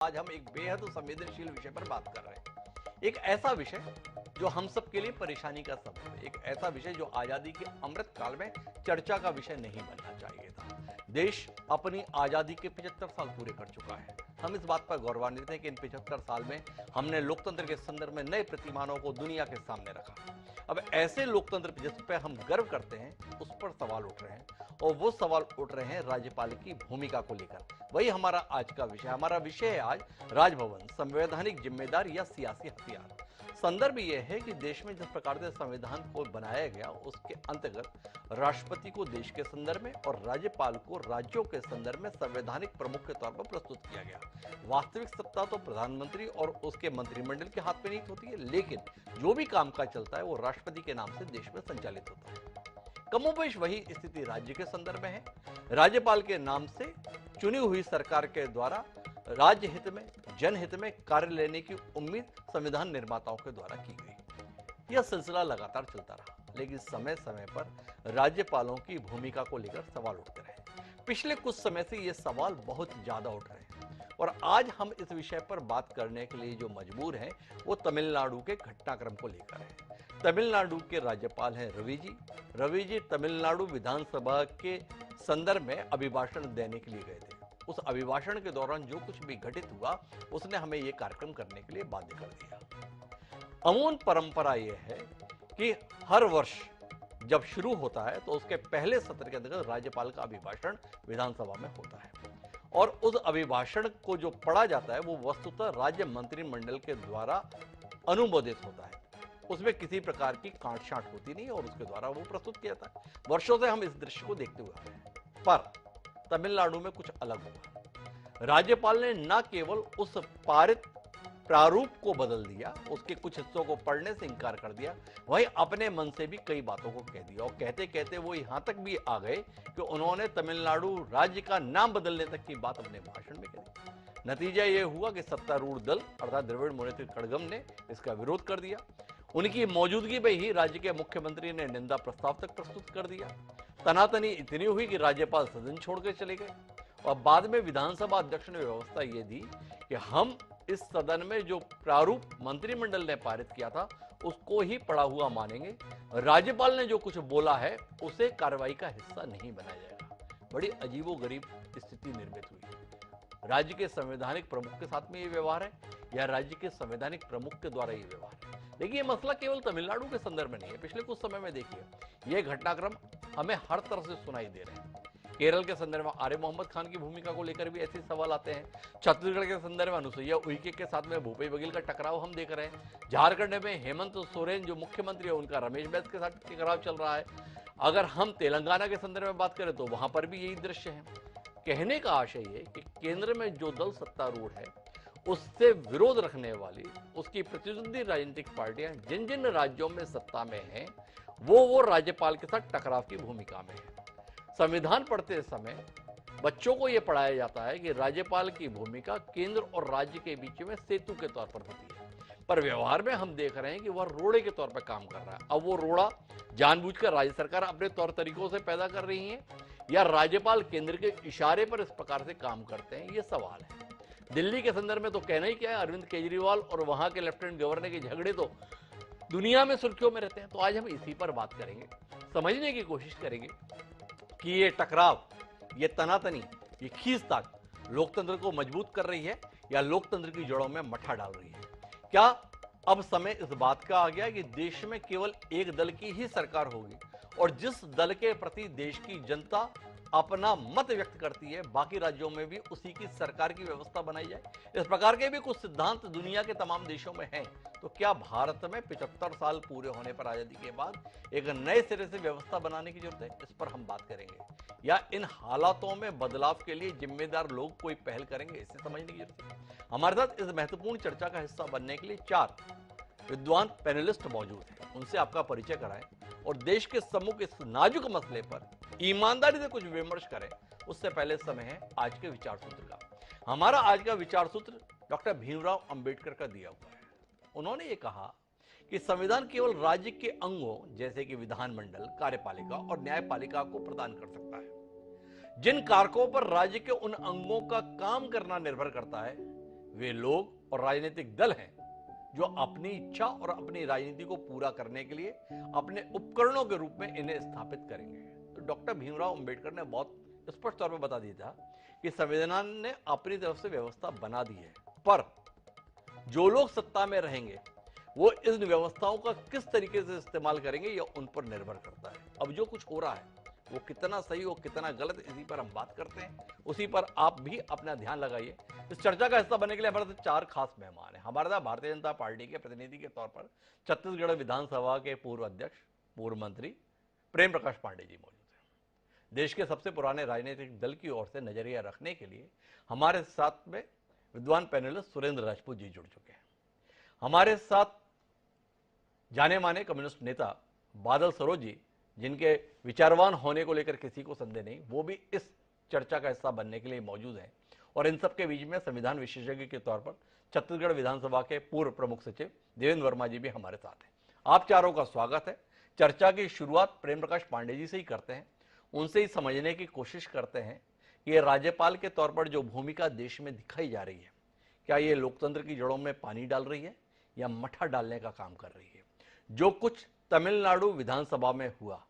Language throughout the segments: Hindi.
आज हम एक बेहद संवेदनशील विषय पर बात कर रहे हैं। एक ऐसा विषय जो हम सब के लिए परेशानी का सबब है, एक ऐसा विषय जो आजादी के अमृत काल में चर्चा का विषय नहीं बनना चाहिए था। देश अपनी आजादी के 75 साल पूरे कर चुका है। हम इस बात पर गौरवान्वित हैं कि इन 75 साल में हमने लोकतंत्र के संदर्भ में नए प्रतिमानों को दुनिया के सामने रखा। अब ऐसे लोकतंत्र जिस पर हम गर्व करते हैं उस पर सवाल उठ रहे हैं, और वो सवाल उठ रहे हैं राज्यपाल की भूमिका को लेकर। वही हमारा आज का विषय। हमारा विषय है आज राजभवन, संवैधानिक जिम्मेदारी या सियासी हथियार। संदर्भ यह है कि देश में जिस प्रकार से संविधान को बनाया गया उसके अंतर्गत राष्ट्रपति को देश के संदर्भ में और राज्यपाल को राज्यों के संदर्भ में संवैधानिक प्रमुख के तौर पर प्रस्तुत किया गया। वास्तविक सत्ता तो प्रधानमंत्री और उसके मंत्रिमंडल के हाथ में नहीं होती है, लेकिन जो भी कामकाज चलता है वो राष्ट्रपति के नाम से देश में संचालित होता है। कमोबेश वही स्थिति राज्य के संदर्भ में है। राज्यपाल के नाम से चुनी हुई सरकार के द्वारा राज्य हित में, जनहित में कार्य लेने की उम्मीद संविधान निर्माताओं के द्वारा की गई। यह सिलसिला लगातार चलता रहा, लेकिन समय समय पर राज्यपालों की भूमिका को लेकर सवाल उठते रहे। पिछले कुछ समय से ये सवाल बहुत ज्यादा उठ रहे हैं, और आज हम इस विषय पर बात करने के लिए जो मजबूर हैं वो तमिलनाडु के घटनाक्रम को लेकर है। तमिलनाडु के राज्यपाल हैं रवि जी। रवि जी तमिलनाडु विधानसभा के संदर्भ में अभिभाषण देने के लिए गए थे। उस अभिभाषण के दौरान जो कुछ भी घटित हुआ उसने हमें यह कार्यक्रम करने के लिए बाध्य कर दिया। अमूल परंपरा यह है कि हर वर्ष जब शुरू होता है तो उसके पहले सत्र के अंतर्गत राज्यपाल का अभिभाषण विधानसभा में होता है, और उस अभिभाषण को जो पढ़ा जाता है वो वस्तुतः राज्य मंत्रिमंडल के द्वारा अनुमोदित होता है। उसमें किसी प्रकार की काट छांट होती नहीं और उसके द्वारा वो प्रस्तुत किया जाता है। वर्षों से हम इस दृश्य को देखते हुए आ रहे हैं, पर तमिलनाडु में कुछ अलग हुआ। राज्यपाल ने न केवल उस पारित प्रारूप को बदल दिया, उसके कुछ हिस्सों को पढ़ने से इंकार कर दिया, वहीं अपने मन से भी कई बातों को कह दिया, और कहते कहते वो यहां तक भी आ गए कि उन्होंने तमिलनाडु राज्य का नाम बदलने तक की बात अपने भाषण में कही। नतीजा यह हुआ कि सत्तारूढ़ दल अर्थात द्रविड़ मुनेत्र कड़गम ने इसका विरोध कर दिया। उनकी मौजूदगी में ही राज्य के मुख्यमंत्री ने निंदा प्रस्ताव तक प्रस्तुत कर दिया। तनातनी इतनी हुई कि राज्यपाल सदन छोड़कर चले गए, और बाद में विधानसभा अध्यक्ष ने व्यवस्था यह दी कि हम इस सदन में जो प्रारूप मंत्रिमंडल ने पारित किया था उसको ही पढ़ा हुआ मानेंगे। राज्यपाल ने जो कुछ बोला है उसे कार्रवाई का हिस्सा नहीं बनाया जाएगा। बड़ी अजीबोगरीब स्थिति निर्मित हुई। राज्य के संवैधानिक प्रमुख के साथ में ये व्यवहार है या राज्य के संवैधानिक प्रमुख के द्वारा ये व्यवहार है? देखिए, ये मसला केवल तमिलनाडु के संदर्भ में नहीं है। पिछले कुछ समय में देखिए ये घटनाक्रम हमें हर तरफ से सुनाई दे रहे हैं। केरल के संदर्भ में आरिफ मोहम्मद खान की भूमिका को लेकर भी ऐसे सवाल आते हैं। छत्तीसगढ़ के संदर्भ में अनुसुईया उइके के साथ में भूपेश बघेल का टकराव हम देख रहे हैं। झारखंड में हेमंत सोरेन जो मुख्यमंत्री है उनका रमेश बैस के साथ टकराव चल रहा है। अगर हम तेलंगाना के संदर्भ में बात करें तो वहां पर भी यही दृश्य है। कहने का आशय ये कि केंद्र में जो दल सत्तारूढ़ है उससे विरोध रखने वाली उसकी प्रतिद्वंदी राजनीतिक पार्टियां जिन जिन राज्यों में सत्ता में हैं वो राज्यपाल के साथ टकराव की भूमिका में है। संविधान पढ़ते समय बच्चों को यह पढ़ाया जाता है कि राज्यपाल की भूमिका केंद्र और राज्य के बीच में सेतु के तौर पर होती है, पर व्यवहार में हम देख रहे हैं कि वह रोड़े के तौर पर काम कर रहा है। अब वो रोड़ा जानबूझकर राज्य सरकार अपने तौर तरीकों से पैदा कर रही है या राज्यपाल केंद्र के इशारे पर इस प्रकार से काम करते हैं, ये सवाल है। दिल्ली के संदर्भ में तो कहना ही क्या है, अरविंद केजरीवाल और वहां के लेफ्टिनेंट गवर्नर के झगड़े तो दुनिया में सुर्खियों में रहते हैं। तो आज हम इसी पर बात करेंगे, समझने की कोशिश करेंगे कि ये टकराव, ये तनातनी, ये खींचतान लोकतंत्र को मजबूत कर रही है या लोकतंत्र की जड़ों में मट्ठा डाल रही है। क्या अब समय इस बात का आ गया कि देश में केवल एक दल की ही सरकार होगी और जिस दल के प्रति देश की जनता अपना मत व्यक्त करती है बाकी राज्यों में भी उसी की सरकार की व्यवस्था बनाई जाए? इस प्रकार के भी कुछ सिद्धांत दुनिया के तमाम देशों में हैं। तो क्या भारत में 75 साल पूरे होने पर आजादी के बाद एक नए सिरे से व्यवस्था बनाने की जरूरत है? इस पर हम बात करेंगे। या इन हालातों में बदलाव के लिए जिम्मेदार लोग कोई पहल करेंगे, इसे समझने की जरूरत है। हमारे साथ इस महत्वपूर्ण चर्चा का हिस्सा बनने के लिए 4 विद्वान पैनलिस्ट मौजूद हैं। उनसे आपका परिचय कराएं और देश के सम्मुख इस नाजुक मसले पर ईमानदारी से कुछ विमर्श करें। उससे पहले समय है आज के विचार सूत्र का। हमारा आज का विचार सूत्र डॉक्टर भीमराव अंबेडकर का दिया हुआ है। उन्होंने ये कहा कि संविधान केवल राज्य के अंगों जैसे कि विधानमंडल, कार्यपालिका और न्यायपालिका को प्रदान कर सकता है। जिन कारकों पर राज्य के उन अंगों का काम करना निर्भर करता है वे लोग और राजनीतिक दल हैं जो अपनी इच्छा और अपनी राजनीति को पूरा करने के लिए अपने उपकरणों के रूप में इन्हें स्थापित करेंगे। तो डॉक्टर भीमराव अंबेडकर ने बहुत स्पष्ट तौर पर बता दिया था कि संविधान ने अपनी तरफ से व्यवस्था बना दी है, पर जो लोग सत्ता में रहेंगे वो इन व्यवस्थाओं का किस तरीके से इस्तेमाल करेंगे यह उन पर निर्भर करता है। अब जो कुछ हो रहा है वो कितना सही और कितना गलत, इसी पर हम बात करते हैं, उसी पर आप भी अपना ध्यान लगाइए। इस चर्चा का हिस्सा बनने के लिए हमारे साथ 4 खास मेहमान हैं। हमारे साथ भारतीय जनता पार्टी के प्रतिनिधि के तौर पर छत्तीसगढ़ विधानसभा के पूर्व अध्यक्ष, पूर्व मंत्री प्रेम प्रकाश पांडे जी मौजूद हैं। देश के सबसे पुराने राजनीतिक दल की ओर से नजरिया रखने के लिए हमारे साथ में विद्वान पैनलिस्ट सुरेंद्र राजपूत जी जुड़ चुके हैं। हमारे साथ जाने माने कम्युनिस्ट नेता बादल सरोज जी, जिनके विचारवान होने को लेकर किसी को संदेह नहीं, वो भी इस चर्चा का हिस्सा बनने के लिए मौजूद हैं। और इन सब के बीच में संविधान विशेषज्ञ के तौर पर छत्तीसगढ़ विधानसभा के पूर्व प्रमुख सचिव देवेंद्र वर्मा जी भी हमारे साथ हैं। आप चारों का स्वागत है। चर्चा की शुरुआत प्रेम प्रकाश पांडे जी से ही करते हैं, उनसे ही समझने की कोशिश करते हैं कि ये राज्यपाल के तौर पर जो भूमिका देश में दिखाई जा रही है, क्या ये लोकतंत्र की जड़ों में पानी डाल रही है या मठा डालने का काम कर रही है। जो कुछ तमिलनाडु विधानसभा में हुआ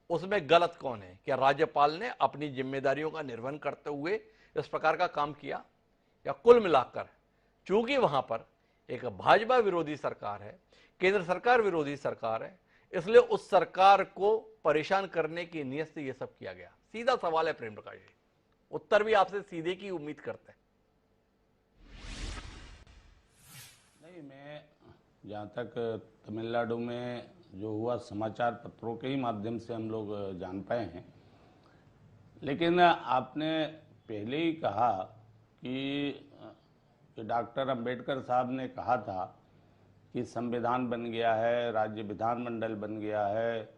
उसमें गलत कौन है? क्या राज्यपाल ने अपनी जिम्मेदारियों का निर्वहन करते हुए इस प्रकार का काम किया, या कुल मिलाकर चूंकि वहां पर एक भाजपा विरोधी सरकार है, केंद्र सरकार विरोधी सरकार है, इसलिए उस सरकार को परेशान करने की नीयत से यह सब किया गया? सीधा सवाल है प्रेम प्रकाश जी, उत्तर भी आपसे सीधे की उम्मीद करते हैं। नहीं, मैं जहाँ तक तमिलनाडु में जो हुआ समाचार पत्रों के ही माध्यम से हम लोग जान पाए हैं, लेकिन आपने पहले ही कहा कि डॉक्टर अंबेडकर साहब ने कहा था कि संविधान बन गया है, राज्य विधानमंडल बन गया है,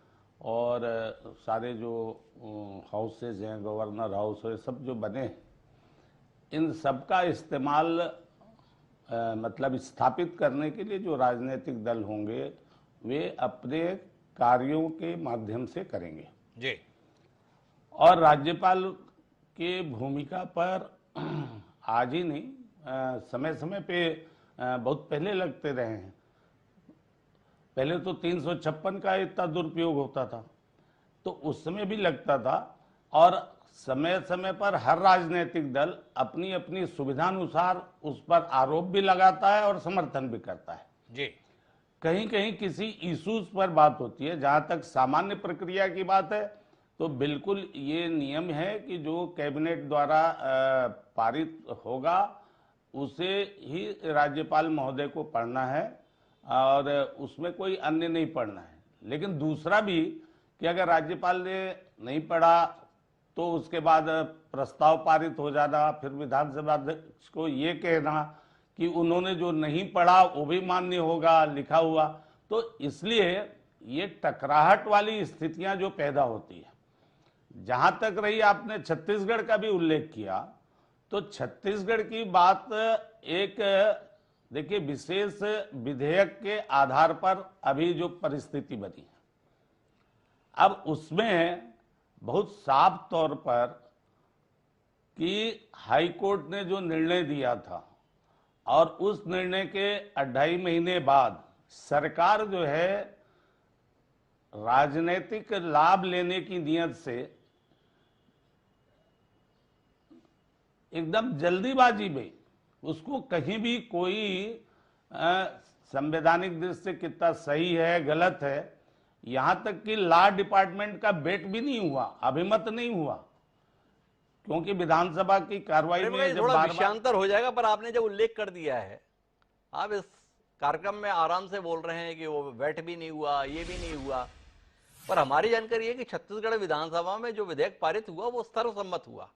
और सारे जो हाउसेज हैं, गवर्नर हाउस है, सब जो बने, इन सब का इस्तेमाल मतलब स्थापित करने के लिए जो राजनीतिक दल होंगे वे अपने कार्यों के माध्यम से करेंगे जी। और राज्यपाल के भूमिका पर आज ही नहीं, समय समय पे बहुत पहले लगते रहे हैं। पहले तो 356 का इतना दुरुपयोग होता था, तो उस समय भी लगता था, और समय समय पर हर राजनीतिक दल अपनी अपनी सुविधानुसार उस पर आरोप भी लगाता है और समर्थन भी करता है जी। कहीं कहीं किसी इश्यूज पर बात होती है। जहां तक सामान्य प्रक्रिया की बात है तो बिल्कुल ये नियम है कि जो कैबिनेट द्वारा पारित होगा उसे ही राज्यपाल महोदय को पढ़ना है, और उसमें कोई अन्य नहीं पढ़ना है। लेकिन दूसरा भी कि अगर राज्यपाल ने नहीं पढ़ा तो उसके बाद प्रस्ताव पारित हो जाना, फिर विधानसभा अध्यक्ष को ये कहना कि उन्होंने जो नहीं पढ़ा वो भी मान्य होगा लिखा हुआ, तो इसलिए ये टकराहट वाली स्थितियां जो पैदा होती है। जहां तक रही आपने छत्तीसगढ़ का भी उल्लेख किया, तो छत्तीसगढ़ की बात एक देखिए विशेष विधेयक के आधार पर अभी जो परिस्थिति बनी है, अब उसमें बहुत साफ तौर पर कि हाई कोर्ट ने जो निर्णय दिया था और उस निर्णय के 2.5 महीने बाद सरकार जो है राजनीतिक लाभ लेने की नीयत से एकदम जल्दीबाजी में उसको कहीं भी कोई संवैधानिक दृष्टि से कितना सही है गलत है, यहां तक कि लॉ डिपार्टमेंट का वेट भी नहीं हुआ, अभिमत नहीं हुआ, क्योंकि विधानसभा की कार्रवाई में जब थोड़ा विषयांतर हो जाएगा, पर आपने जब उल्लेख कर दिया है, आप इस कार्यक्रम में आराम से बोल रहे हैं कि वो वेट भी नहीं हुआ, ये भी नहीं हुआ, पर हमारी जानकारी है कि छत्तीसगढ़ विधानसभा में जो विधेयक पारित हुआ वो सर्वसम्मत हुआ।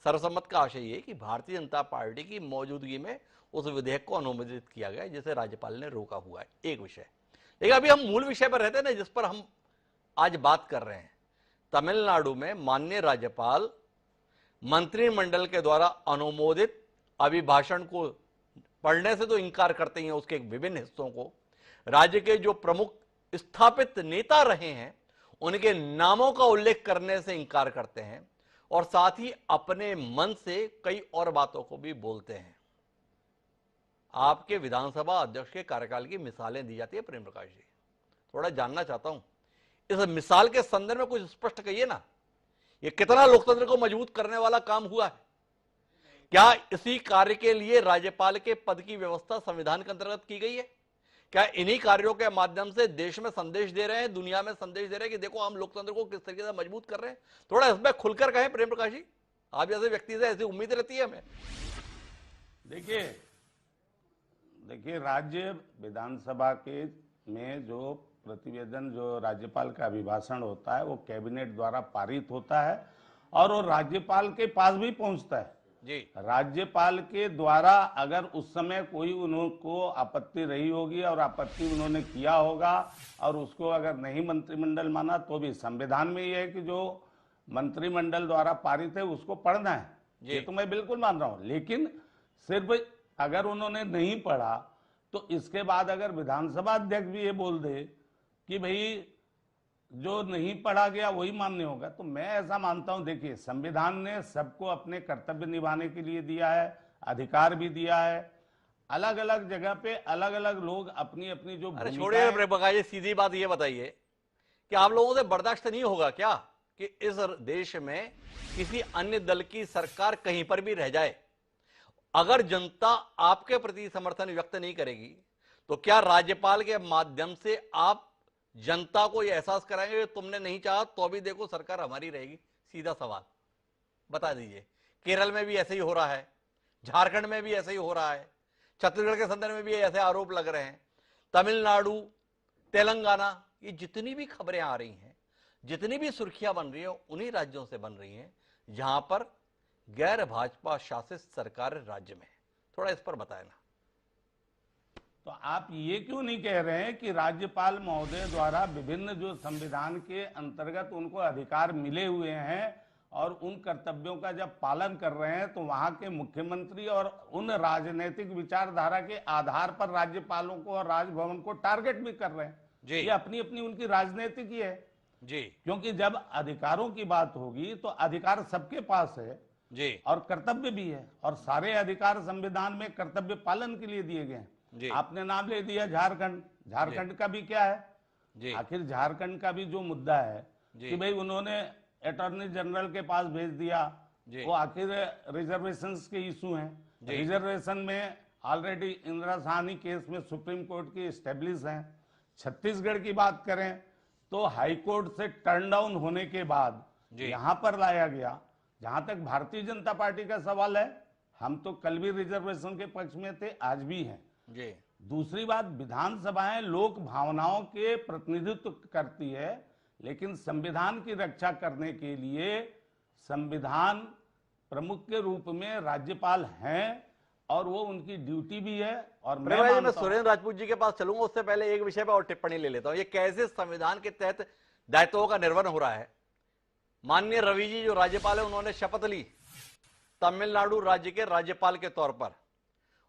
सर्वसम्मत का आशय ये कि भारतीय जनता पार्टी की मौजूदगी में उस विधेयक को अनुमोदित किया गया, जिसे राज्यपाल ने रोका हुआ है। एक विषय, लेकिन अभी हम मूल विषय पर रहते हैं ना, जिस पर हम आज बात कर रहे हैं। तमिलनाडु में माननीय राज्यपाल मंत्रिमंडल के द्वारा अनुमोदित अभिभाषण को पढ़ने से तो इनकार करते ही हैं, उसके विभिन्न हिस्सों को राज्य के जो प्रमुख स्थापित नेता रहे हैं उनके नामों का उल्लेख करने से इनकार करते हैं, और साथ ही अपने मन से कई और बातों को भी बोलते हैं। आपके विधानसभा अध्यक्ष के कार्यकाल की मिसालें दी जाती है प्रेम प्रकाश जी। थोड़ा जानना चाहता हूं, इस मिसाल के संदर्भ में कुछ स्पष्ट कहिए ना, ये कितना लोकतंत्र को मजबूत करने वाला काम हुआ है? क्या इसी कार्य के लिए राज्यपाल के पद की व्यवस्था संविधान के अंतर्गत की गई है? क्या इन्हीं कार्यों के माध्यम से देश में संदेश दे रहे हैं, दुनिया में संदेश दे रहे हैं कि देखो हम लोकतंत्र को किस तरीके से मजबूत कर रहे हैं? थोड़ा इसमें खुलकर कहें प्रेम प्रकाश जी, आप जैसे व्यक्ति से ऐसी उम्मीद रहती है हमें। देखिए राज्य विधानसभा के में जो प्रतिवेदन, जो राज्यपाल का अभिभाषण होता है, वो कैबिनेट द्वारा पारित होता है और वो राज्यपाल के पास भी पहुंचता है जी। राज्यपाल के द्वारा अगर उस समय कोई उनको आपत्ति रही होगी और आपत्ति उन्होंने किया होगा और उसको अगर नहीं मंत्रिमंडल माना तो भी संविधान में ये है कि जो मंत्रिमंडल द्वारा पारित है उसको पढ़ना है, ये तो मैं बिल्कुल मान रहा हूं। लेकिन सिर्फ अगर उन्होंने नहीं पढ़ा तो इसके बाद अगर विधानसभा अध्यक्ष भी ये बोल दे कि भाई जो नहीं पढ़ा गया वही मान्य होगा, तो मैं ऐसा मानता हूं, देखिए संविधान ने सबको अपने कर्तव्य निभाने के लिए दिया है, अधिकार भी दिया है। अलग अलग जगह पे अलग अलग लोग अपनी अपनी जो अरे छोड़िए प्रेम प्रकाश जी, सीधी बात ये बताइए कि आप लोगों से बर्दाश्त नहीं होगा क्या कि इस देश में किसी अन्य दल की सरकार कहीं पर भी रह जाए, अगर जनता आपके प्रति समर्थन व्यक्त नहीं करेगी तो क्या राज्यपाल के माध्यम से आप जनता को यह एहसास कराएंगे कि तुमने नहीं चाहा तो भी देखो सरकार हमारी रहेगी? सीधा सवाल बता दीजिए। केरल में भी ऐसे ही हो रहा है, झारखंड में भी ऐसे ही हो रहा है, छत्तीसगढ़ के संदर्भ में भी ऐसे आरोप लग रहे हैं, तमिलनाडु, तेलंगाना, ये जितनी भी खबरें आ रही हैं, जितनी भी सुर्खियां बन रही है उन्हीं राज्यों से बन रही हैं जहां पर गैर भाजपा शासित सरकार राज्य में। थोड़ा इस पर बताएं ना। तो आप ये क्यों नहीं कह रहे हैं कि राज्यपाल महोदय द्वारा विभिन्न जो संविधान के अंतर्गत उनको अधिकार मिले हुए हैं और उन कर्तव्यों का जब पालन कर रहे हैं तो वहां के मुख्यमंत्री और उन राजनीतिक विचारधारा के आधार पर राज्यपालों को और राजभवन को टारगेट भी कर रहे हैं जी। ये अपनी अपनी उनकी राजनीतिक ही है जी, क्योंकि जब अधिकारों की बात होगी तो अधिकार सबके पास है जी, और कर्तव्य भी है और सारे अधिकार संविधान में कर्तव्य पालन के लिए दिए गए हैं। आपने नाम ले दिया झारखंड का भी क्या है जी। आखिर झारखंड का भी जो मुद्दा है कि भाई उन्होंने अटॉर्नी जनरल के पास भेज दिया, वो आखिर रिजर्वेशंस के इशू हैं। रिजर्वेशन में ऑलरेडी इंदिरा साहनी केस में सुप्रीम कोर्ट की एस्टेब्लिश है। छत्तीसगढ़ की बात करें तो हाई कोर्ट से टर्न डाउन होने के बाद यहां पर लाया गया। जहां तक भारतीय जनता पार्टी का सवाल है, हम तो कल भी रिजर्वेशन के पक्ष में थे, आज भी हैं। दूसरी बात, विधानसभाएं लोक भावनाओं के प्रतिनिधित्व करती है, लेकिन संविधान की रक्षा करने के लिए संविधान प्रमुख के रूप में राज्यपाल हैं और वो उनकी ड्यूटी भी है। और मैं सुरेंद्र राजपूत जी के पास चलूंगा, उससे पहले एक विषय पर और टिप्पणी ले लेता हूं। ये कैसे संविधान के तहत दायित्वों का निर्वहन हो रहा है? माननीय रवि जी जो राज्यपाल है उन्होंने शपथ ली तमिलनाडु राज्य के राज्यपाल के तौर पर,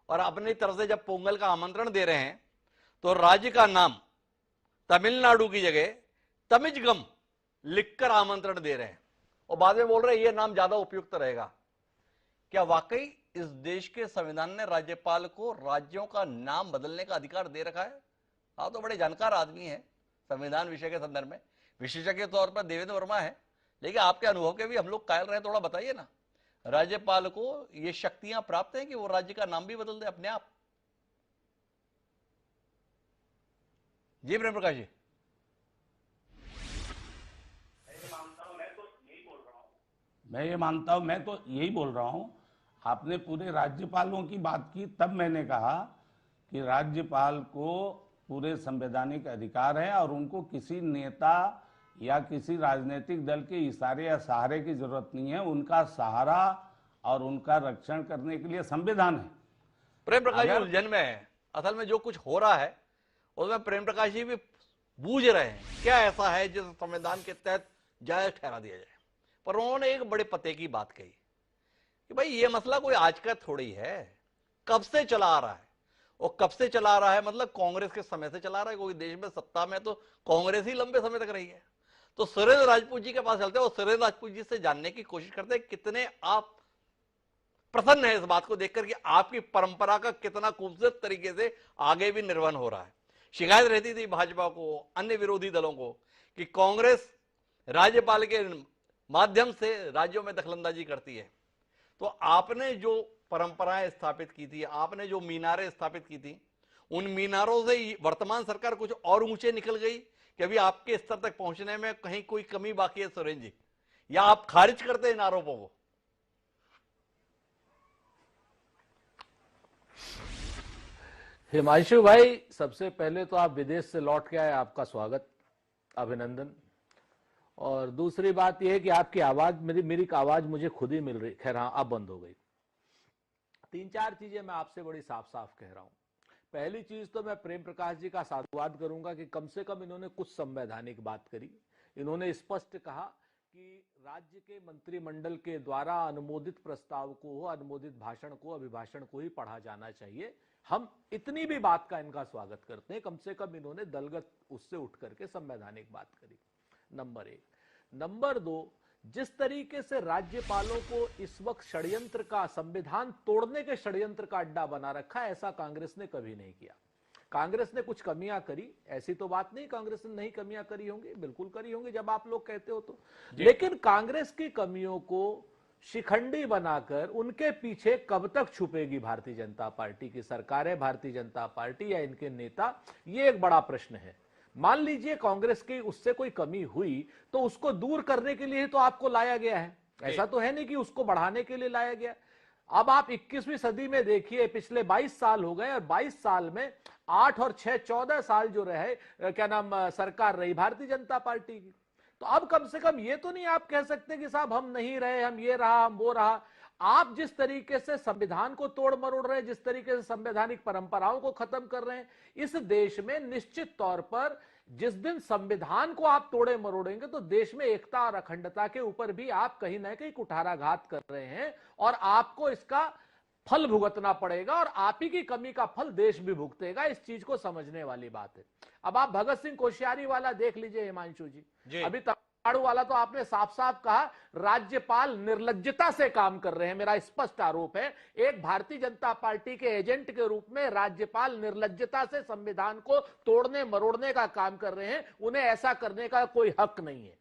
और अपनी तरफ से जब पोंगल का आमंत्रण दे रहे हैं तो राज्य का नाम तमिलनाडु की जगह तमिजगम लिखकर आमंत्रण दे रहे हैं और बाद में बोल रहे हैं ये नाम ज्यादा उपयुक्त रहेगा। क्या वाकई इस देश के संविधान ने राज्यपाल को राज्यों का नाम बदलने का अधिकार दे रखा है? आप तो बड़े जानकार आदमी हैं संविधान विषय के संदर्भ में, विशेषज्ञ के तौर पर देवेंद्र वर्मा है, लेकिन आपके अनुभव के भी हम लोग कायल रहे, थोड़ा बताइए ना। राज्यपाल को ये शक्तियां प्राप्त हैं कि वो राज्य का नाम भी बदल दे अपने आप? जी प्रेम प्रकाश जी। मैं ये मानता हूं, मैं तो यही बोल रहा हूं। आपने पूरे राज्यपालों की बात की, तब मैंने कहा कि राज्यपाल को पूरे संवैधानिक अधिकार है और उनको किसी नेता या किसी राजनीतिक दल के इशारे या सहारे की जरूरत नहीं है। उनका सहारा और उनका रक्षण करने के लिए संविधान है। प्रेम प्रकाश जी उलझन में है, असल में जो कुछ हो रहा है उसमें प्रेम प्रकाश जी भी बूझ रहे हैं क्या ऐसा है जिस संविधान के तहत जायज ठहरा दिया जाए। पर उन्होंने एक बड़े पते की बात कही कि भाई ये मसला कोई आज का थोड़ी है, कब से चला आ रहा है। और कब से चला आ रहा है मतलब कांग्रेस के समय से चला आ रहा है। कोई देश में सत्ता में तो कांग्रेस ही लंबे समय तक रही है। तो सुरेंद्र राजपूत जी के पास चलते हैं और सुरेंद्र राजपूत जी से जानने की कोशिश करते हैं कितने आप प्रसन्न है इस बात को देखकर कि आपकी परंपरा का कितना खूबसूरत तरीके से आगे भी निर्वहन हो रहा है। शिकायत रहती थी भाजपा को, अन्य विरोधी दलों को, कि कांग्रेस राज्यपाल के माध्यम से राज्यों में दखलंदाजी करती है। तो आपने जो परंपराएं स्थापित की थी, आपने जो मीनारें स्थापित की थी, उन मीनारों से वर्तमान सरकार कुछ और ऊंचे निकल गई कि अभी आपके स्तर तक पहुंचने में कहीं कोई कमी बाकी है सुरेंद्र जी, या आप खारिज करते हैं इन आरोपों को? हिमांशु भाई, सबसे पहले तो आप विदेश से लौट के आए, आपका स्वागत, अभिनंदन। और दूसरी बात यह है कि आपकी आवाज, मेरी आवाज मुझे खुद ही मिल रही, खैर हाँ अब बंद हो गई। तीन चार चीजें मैं आपसे बड़ी साफ साफ कह रहा हूं। पहली चीज तो मैं प्रेम प्रकाश जी का साधुवाद करूंगा कि कम से कम इन्होंने कुछ संवैधानिक बात करी। इन्होंने स्पष्ट कहा कि राज्य के मंत्रिमंडल के द्वारा अनुमोदित प्रस्ताव को, अनुमोदित भाषण को, अभिभाषण को ही पढ़ा जाना चाहिए। हम इतनी भी बात का इनका स्वागत करते हैं, कम से कम इन्होंने दलगत उससे उठ करके संवैधानिक बात करी, नंबर एक। नंबर दो, जिस तरीके से राज्यपालों को इस वक्त षड्यंत्र का, संविधान तोड़ने के षड्यंत्र का अड्डा बना रखा है, ऐसा कांग्रेस ने कभी नहीं किया। कांग्रेस ने कुछ कमियां करी, ऐसी तो बात नहीं कांग्रेस ने नहीं कमियां करी होंगी, बिल्कुल करी होंगी जब आप लोग कहते हो तो। लेकिन कांग्रेस की कमियों को शिखंडी बनाकर उनके पीछे कब तक छुपेगी भारतीय जनता पार्टी की सरकार है, भारतीय जनता पार्टी या इनके नेता, ये एक बड़ा प्रश्न है। मान लीजिए कांग्रेस की उससे कोई कमी हुई तो उसको दूर करने के लिए तो आपको लाया गया है, ऐसा तो है नहीं कि उसको बढ़ाने के लिए लाया गया। अब आप 21वीं सदी में देखिए, पिछले 22 साल हो गए और 22 साल में 8 और 6 14 साल जो रहे, क्या नाम, सरकार रही भारतीय जनता पार्टी की। तो अब कम से कम ये तो नहीं आप कह सकते कि साहब हम नहीं रहे, हम ये रहा, हम वो रहा। आप जिस तरीके से संविधान को तोड़ मरोड़ रहे हैं, जिस तरीके से संवैधानिक परंपराओं को खत्म कर रहे हैं, इस देश में निश्चित तौर पर जिस दिन संविधान को आप तोड़े मरोड़ेंगे तो देश में एकता और अखंडता के ऊपर भी आप कहीं ना कहीं कुठाराघात कर रहे हैं और आपको इसका फल भुगतना पड़ेगा और आप ही की कमी का फल देश भी भुगतेगा। इस चीज को समझने वाली बात है। अब आप भगत सिंह कोश्यारी वाला देख लीजिए हिमांशु जी। अभी तमिलनाडु वाला तो आपने साफ साफ कहा राज्यपाल निर्लज्जता से काम कर रहे हैं, मेरा स्पष्ट आरोप है। एक भारतीय जनता पार्टी के एजेंट के रूप में राज्यपाल निर्लज्जता से संविधान को तोड़ने मरोड़ने का काम कर रहे हैं। उन्हें ऐसा करने का कोई हक नहीं है,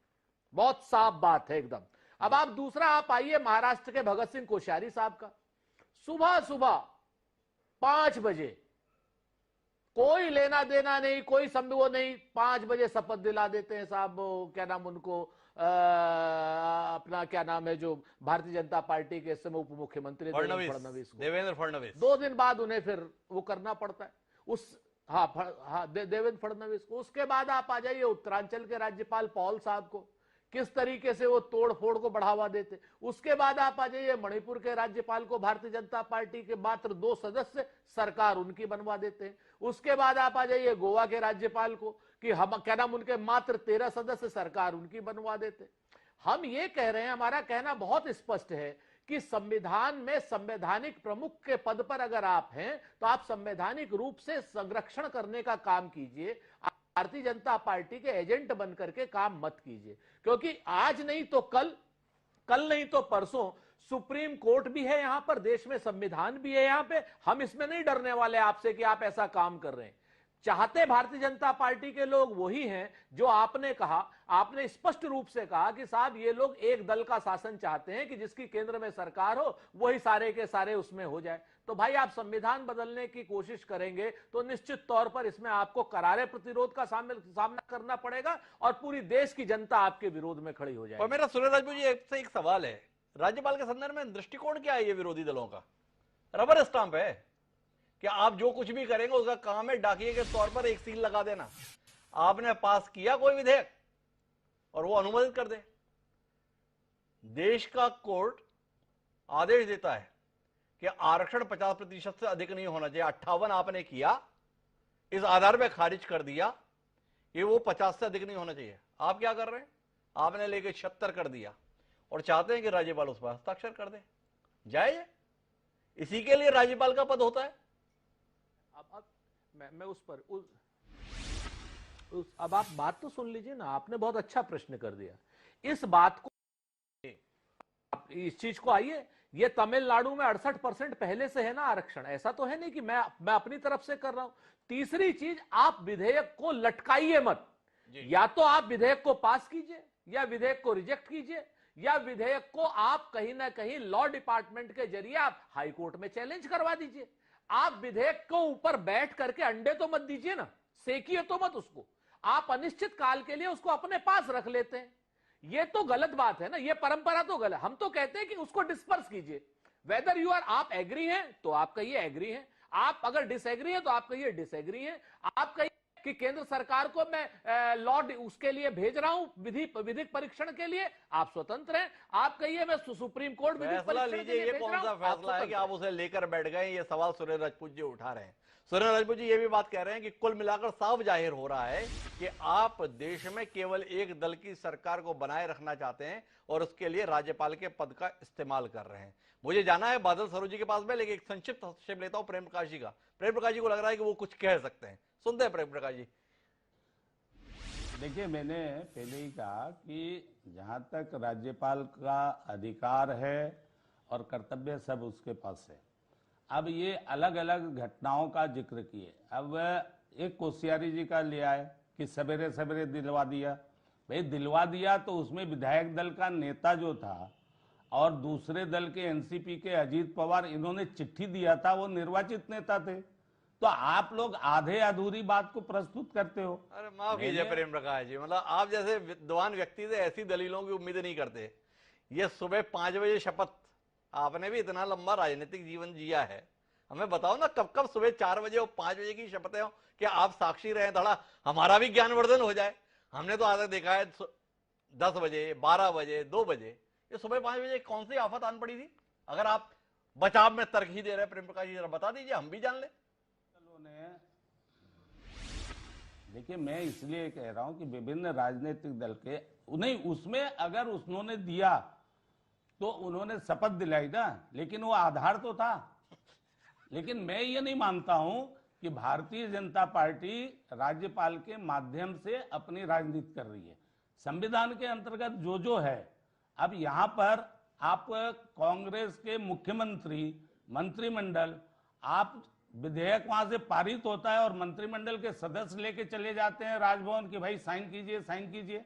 बहुत साफ बात है एकदम। अब आप दूसरा आप आइए महाराष्ट्र के भगत सिंह कोश्यारी साहब का। सुबह सुबह 5 बजे, कोई लेना देना नहीं, कोई वो नहीं, 5 बजे शपथ दिला देते हैं साहब, क्या नाम उनको, अपना क्या नाम है जो भारतीय जनता पार्टी के समय उप मुख्यमंत्री फडणवीस को, देवेंद्र फडणवीस। 2 दिन बाद उन्हें फिर वो करना पड़ता है उस, देवेंद्र फडणवीस को। उसके बाद आप आ जाइए उत्तरांचल के राज्यपाल पॉल साहब को, किस तरीके से वो तोड़ फोड़ को बढ़ावा देते। उसके बाद आप आ जाइए मणिपुर के राज्यपाल को भारतीय जनता पार्टी के मात्र 2 सदस्य सरकार उनकी बनवा देते हैं। उसके बाद आप आ जाइए गोवा के राज्यपाल को कि हम क्या नाम उनके मात्र 13 सदस्य सरकार उनकी बनवा देते। हम ये कह रहे हैं, हमारा कहना बहुत स्पष्ट है कि संविधान में संवैधानिक प्रमुख के पद पर अगर आप हैं तो आप संवैधानिक रूप से संरक्षण करने का काम कीजिए। भारतीय जनता पार्टी के एजेंट बनकर के काम मत कीजिए, क्योंकि आज नहीं तो कल, कल नहीं तो परसों सुप्रीम कोर्ट भी है यहां पर, देश में संविधान भी है यहां पे। हम इसमें नहीं डरने वाले आपसे कि आप ऐसा काम कर रहे हैं। चाहते भारतीय जनता पार्टी के लोग वही हैं जो आपने कहा, आपने स्पष्ट रूप से कहा कि साहब ये लोग एक दल का शासन चाहते हैं कि जिसकी केंद्र में सरकार हो वही सारे के सारे उसमें हो जाए। तो भाई आप संविधान बदलने की कोशिश करेंगे तो निश्चित तौर पर इसमें आपको करारे प्रतिरोध का सामना करना पड़ेगा और पूरी देश की जनता आपके विरोध में खड़ी हो जाएगी। और मेरा सुरेश राजपूत जी से एक सवाल है, राज्यपाल के संदर्भ में दृष्टिकोण क्या है ये विरोधी दलों का? रबर स्टांप है कि आप जो कुछ भी करेंगे उसका काम है डाकिए के तौर पर एक सील लगा देना। आपने पास किया कोई विधेयक और वो अनुमोदित कर दे। देश का कोर्ट आदेश देता है कि आरक्षण 50% से अधिक नहीं होना चाहिए। 58 आपने किया, इस आधार पर खारिज कर दिया कि वो 50 से अधिक नहीं होना चाहिए। आप क्या कर रहे हैं? आपने लेके 76 कर दिया और चाहते हैं कि राज्यपाल उस पर हस्ताक्षर कर दे। जायज, इसी के लिए राज्यपाल का पद होता है। अब मैं उस पर अब आप बात तो सुन लीजिए ना, आपने बहुत अच्छा प्रश्न कर दिया। इस बात को, इस चीज को आइए, ये तमिलनाडु में 68% पहले से है ना आरक्षण, ऐसा तो है नहीं कि मैं अपनी तरफ से कर रहा हूं। तीसरी चीज, आप विधेयक को लटकाइए मत, या तो आप विधेयक को पास कीजिए या विधेयक को रिजेक्ट कीजिए, या विधेयक को आप कहीं ना कहीं लॉ डिपार्टमेंट के जरिए आप हाई कोर्ट में चैलेंज करवा दीजिए। आप विधेयक को ऊपर बैठ करके अंडे तो मत दीजिए ना, सेकिए तो मत उसको, आप अनिश्चित काल के लिए उसको अपने पास रख लेते हैं। ये तो गलत बात है ना, ये परंपरा तो गलत। हम तो कहते हैं कि उसको डिस्पर्स कीजिए, वेदर यू आर, आप एग्री हैं तो आप कहिए एग्री हैं, आप अगर डिसएग्री है तो आप कहिए डिसएग्री है, आप कहिए कि केंद्र सरकार को मैं लॉ उसके लिए भेज रहा हूं विधिक परीक्षण के लिए, आप स्वतंत्र हैं। आप कहिए मैं सुप्रीम कोर्ट विधिक फैसला परीक्षण के लीजिए, लिए ये भेज कौन रहा सा हूं, फैसला है कि आप उसे लेकर बैठ गए? ये सवाल सुरेंद्र राजपूत जी उठा रहे हैं। सुरेंद्र राजपूत जी ये भी बात कह रहे हैं कि कुल मिलाकर साफ जाहिर हो रहा है कि आप देश में केवल एक दल की सरकार को बनाए रखना चाहते हैं और उसके लिए राज्यपाल के पद का इस्तेमाल कर रहे हैं। मुझे जाना है बादल सरोज जी के पास में, लेकिन एक संक्षिप्त हस्तक्षेप लेता हूं प्रेम प्रकाश जी का। प्रेम प्रकाश जी को लग रहा है कि वो कुछ कह सकते हैं, सुनते हैं प्रेम प्रकाश जी। देखिए, मैंने पहले ही कहा कि जहाँ तक राज्यपाल का अधिकार है और कर्तव्य सब उसके पास है। अब ये अलग अलग घटनाओं का जिक्र किए। अब एक कोश्यारी जी का लिया है कि सवेरे सवेरे दिलवा दिया। भाई दिलवा दिया तो उसमें विधायक दल का नेता जो था और दूसरे दल के एनसीपी के अजीत पवार, इन्होंने चिट्ठी दिया था, वो निर्वाचित नेता थे। तो आप लोग आधे अधूरी बात को प्रस्तुत करते हो। अरे माफ कीजिए प्रेम प्रकाश जी, मतलब आप जैसे विद्वान व्यक्ति से ऐसी दलीलों की उम्मीद नहीं करते। ये सुबह 5 बजे शपथ, आपने भी इतना लंबा राजनीतिक जीवन जिया है, हमें बताओ ना कब कब सुबह 4 बजे और 5 बजे की शपथें हो कि आप साक्षी रहे, थोड़ा हमारा भी ज्ञानवर्धन हो जाए। हमने तो आज तक देखा है 10 बजे, 12 बजे, 2 बजे, ये सुबह 5 बजे कौन सी आफत आन पड़ी थी? अगर आप बचाव में तर्क ही दे रहे प्रेम प्रकाश जी, जरा बता दीजिए, हम भी जान ले। देखिए, मैं इसलिए कह रहा हूं कि विभिन्न राजनीतिक दल के उन्हें उसमें अगर उन्होंने दिया तो उन्होंने शपथ दिलाई ना, लेकिन वो आधार तो था। लेकिन मैं ये नहीं मानता हूं कि भारतीय जनता पार्टी राज्यपाल के माध्यम से अपनी राजनीति कर रही है। संविधान के अंतर्गत जो है, अब यहां पर आप कांग्रेस के मुख्यमंत्री, मंत्रिमंडल, आप विधेयक वहां से पारित होता है और मंत्रिमंडल के सदस्य लेके चले जाते हैं राजभवन की, भाई साइन कीजिए साइन कीजिए।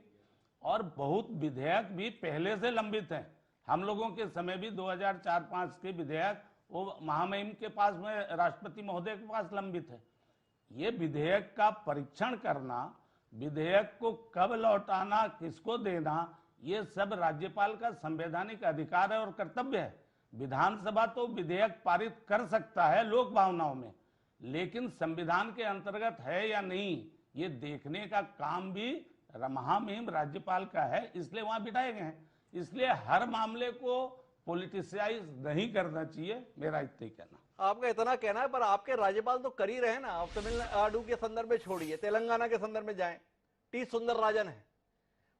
और बहुत विधेयक भी पहले से लंबित हैं। हम लोगों के समय भी 2004-05 के विधेयक वो महामहिम के पास में, राष्ट्रपति महोदय के पास लंबित है। ये विधेयक का परीक्षण करना, विधेयक को कब लौटाना, किसको देना, ये सब राज्यपाल का संवैधानिक अधिकार है और कर्तव्य है। विधानसभा तो विधेयक पारित कर सकता है लोक भावनाओं में, लेकिन संविधान के अंतर्गत है या नहीं, ये देखने का काम भी महामहिम राज्यपाल का है, इसलिए वहां बिठाए गए हैं। इसलिए हर मामले को पॉलिटिसाइज नहीं करना चाहिए, मेरा इतना ही कहना। आपका इतना कहना है, पर आपके राज्यपाल तो कर ही रहे ना। आप तमिलनाडु के संदर्भ में छोड़िए, तेलंगाना के संदर्भ में जाएं, टी सुंदरराजन है,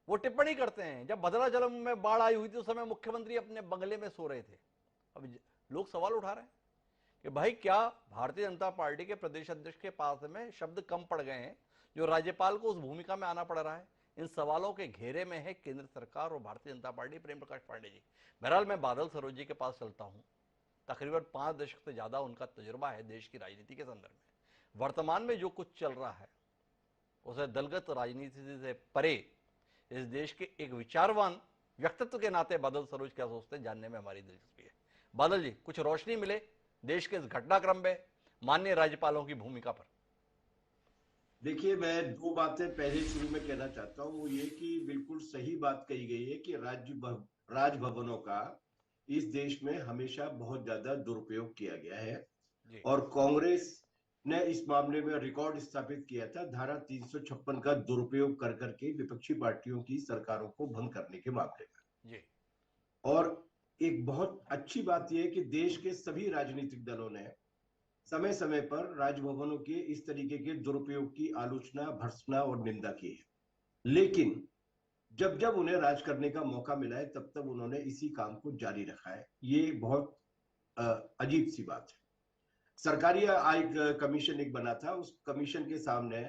वो टिप्पणी करते हैं जब भद्राचलम में बाढ़ आई हुई थी उस समय मुख्यमंत्री अपने बंगले में सो रहे थे। अब लोग सवाल उठा रहे हैं कि भाई क्या भारतीय जनता पार्टी के प्रदेश अध्यक्ष के पास में शब्द कम पड़ गए हैं जो राज्यपाल को उस भूमिका में आना पड़ रहा है? इन सवालों के घेरे में है केंद्र सरकार और भारतीय जनता पार्टी। प्रेम प्रकाश पांडे जी, बहरहाल मैं बादल सरोज जी के पास चलता हूं। तकरीबन 5 दशक से ज्यादा उनका तजुर्बा है देश की राजनीति के संदर्भ में। वर्तमान में जो कुछ चल रहा है उसे दलगत राजनीति से परे इस देश के एक विचारवान व्यक्तित्व के नाते बादल सरोज क्या सोचते हैं, जानने में हमारी दिलचस्पी है। बादल जी, कुछ रोशनी मिले देश के इस घटनाक्रम में माननीय राज्यपालों की भूमिका पर। देखिए, मैं 2 बातें पहले शुरू में कहना चाहता हूं। वो ये कि बिल्कुल सही बात कही गई है कि राजभवनों का इस देश में हमेशा बहुत ज्यादा दुरुपयोग किया गया है और कांग्रेस ने इस मामले में रिकॉर्ड स्थापित किया था, धारा 356 का दुरुपयोग कर करके विपक्षी पार्टियों की सरकारों को भंग करने के मामले में। और एक बहुत अच्छी बात यह है कि देश के सभी राजनीतिक दलों ने समय समय पर राजभवनों के इस तरीके के दुरुपयोग की आलोचना, भर्त्सना और निंदा की है। लेकिन जब जब उन्हें राज करने का मौका मिला है तब तब उन्होंने इसी काम को जारी रखा है। ये बहुत अजीब सी बात है। सरकारी आय कमीशन एक बना था, उस कमीशन के सामने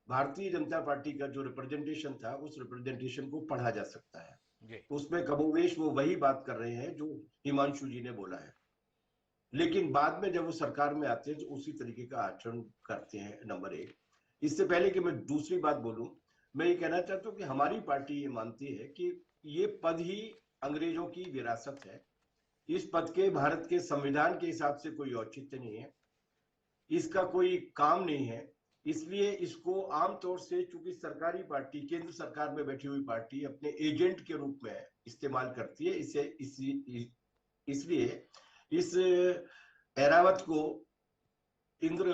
भारतीय जनता पार्टी का जो रिप्रेजेंटेशन था उस रिप्रेजेंटेशन को पढ़ा जा सकता है। जी। उसमें कमोवेश वो वही बात कर रहे हैं जो हिमांशु जी ने बोला है, लेकिन बाद में जब वो सरकार में आते हैं तो उसी तरीके का आचरण करते हैं। नंबर एक। इससे पहले कि मैं दूसरी बात बोलूं, मैं ये कहना चाहता हूं कि हमारी पार्टी ये मानती है कि ये पद ही अंग्रेजों की विरासत है। इस पद के भारत के संविधान के हिसाब से कोई औचित्य नहीं है, इसका कोई काम नहीं है। इसलिए इसको आमतौर से, चूंकि सरकारी पार्टी, केंद्र सरकार में बैठी हुई पार्टी अपने एजेंट के रूप में इस्तेमाल करती है। इसलिए इस एरावत को इंद्र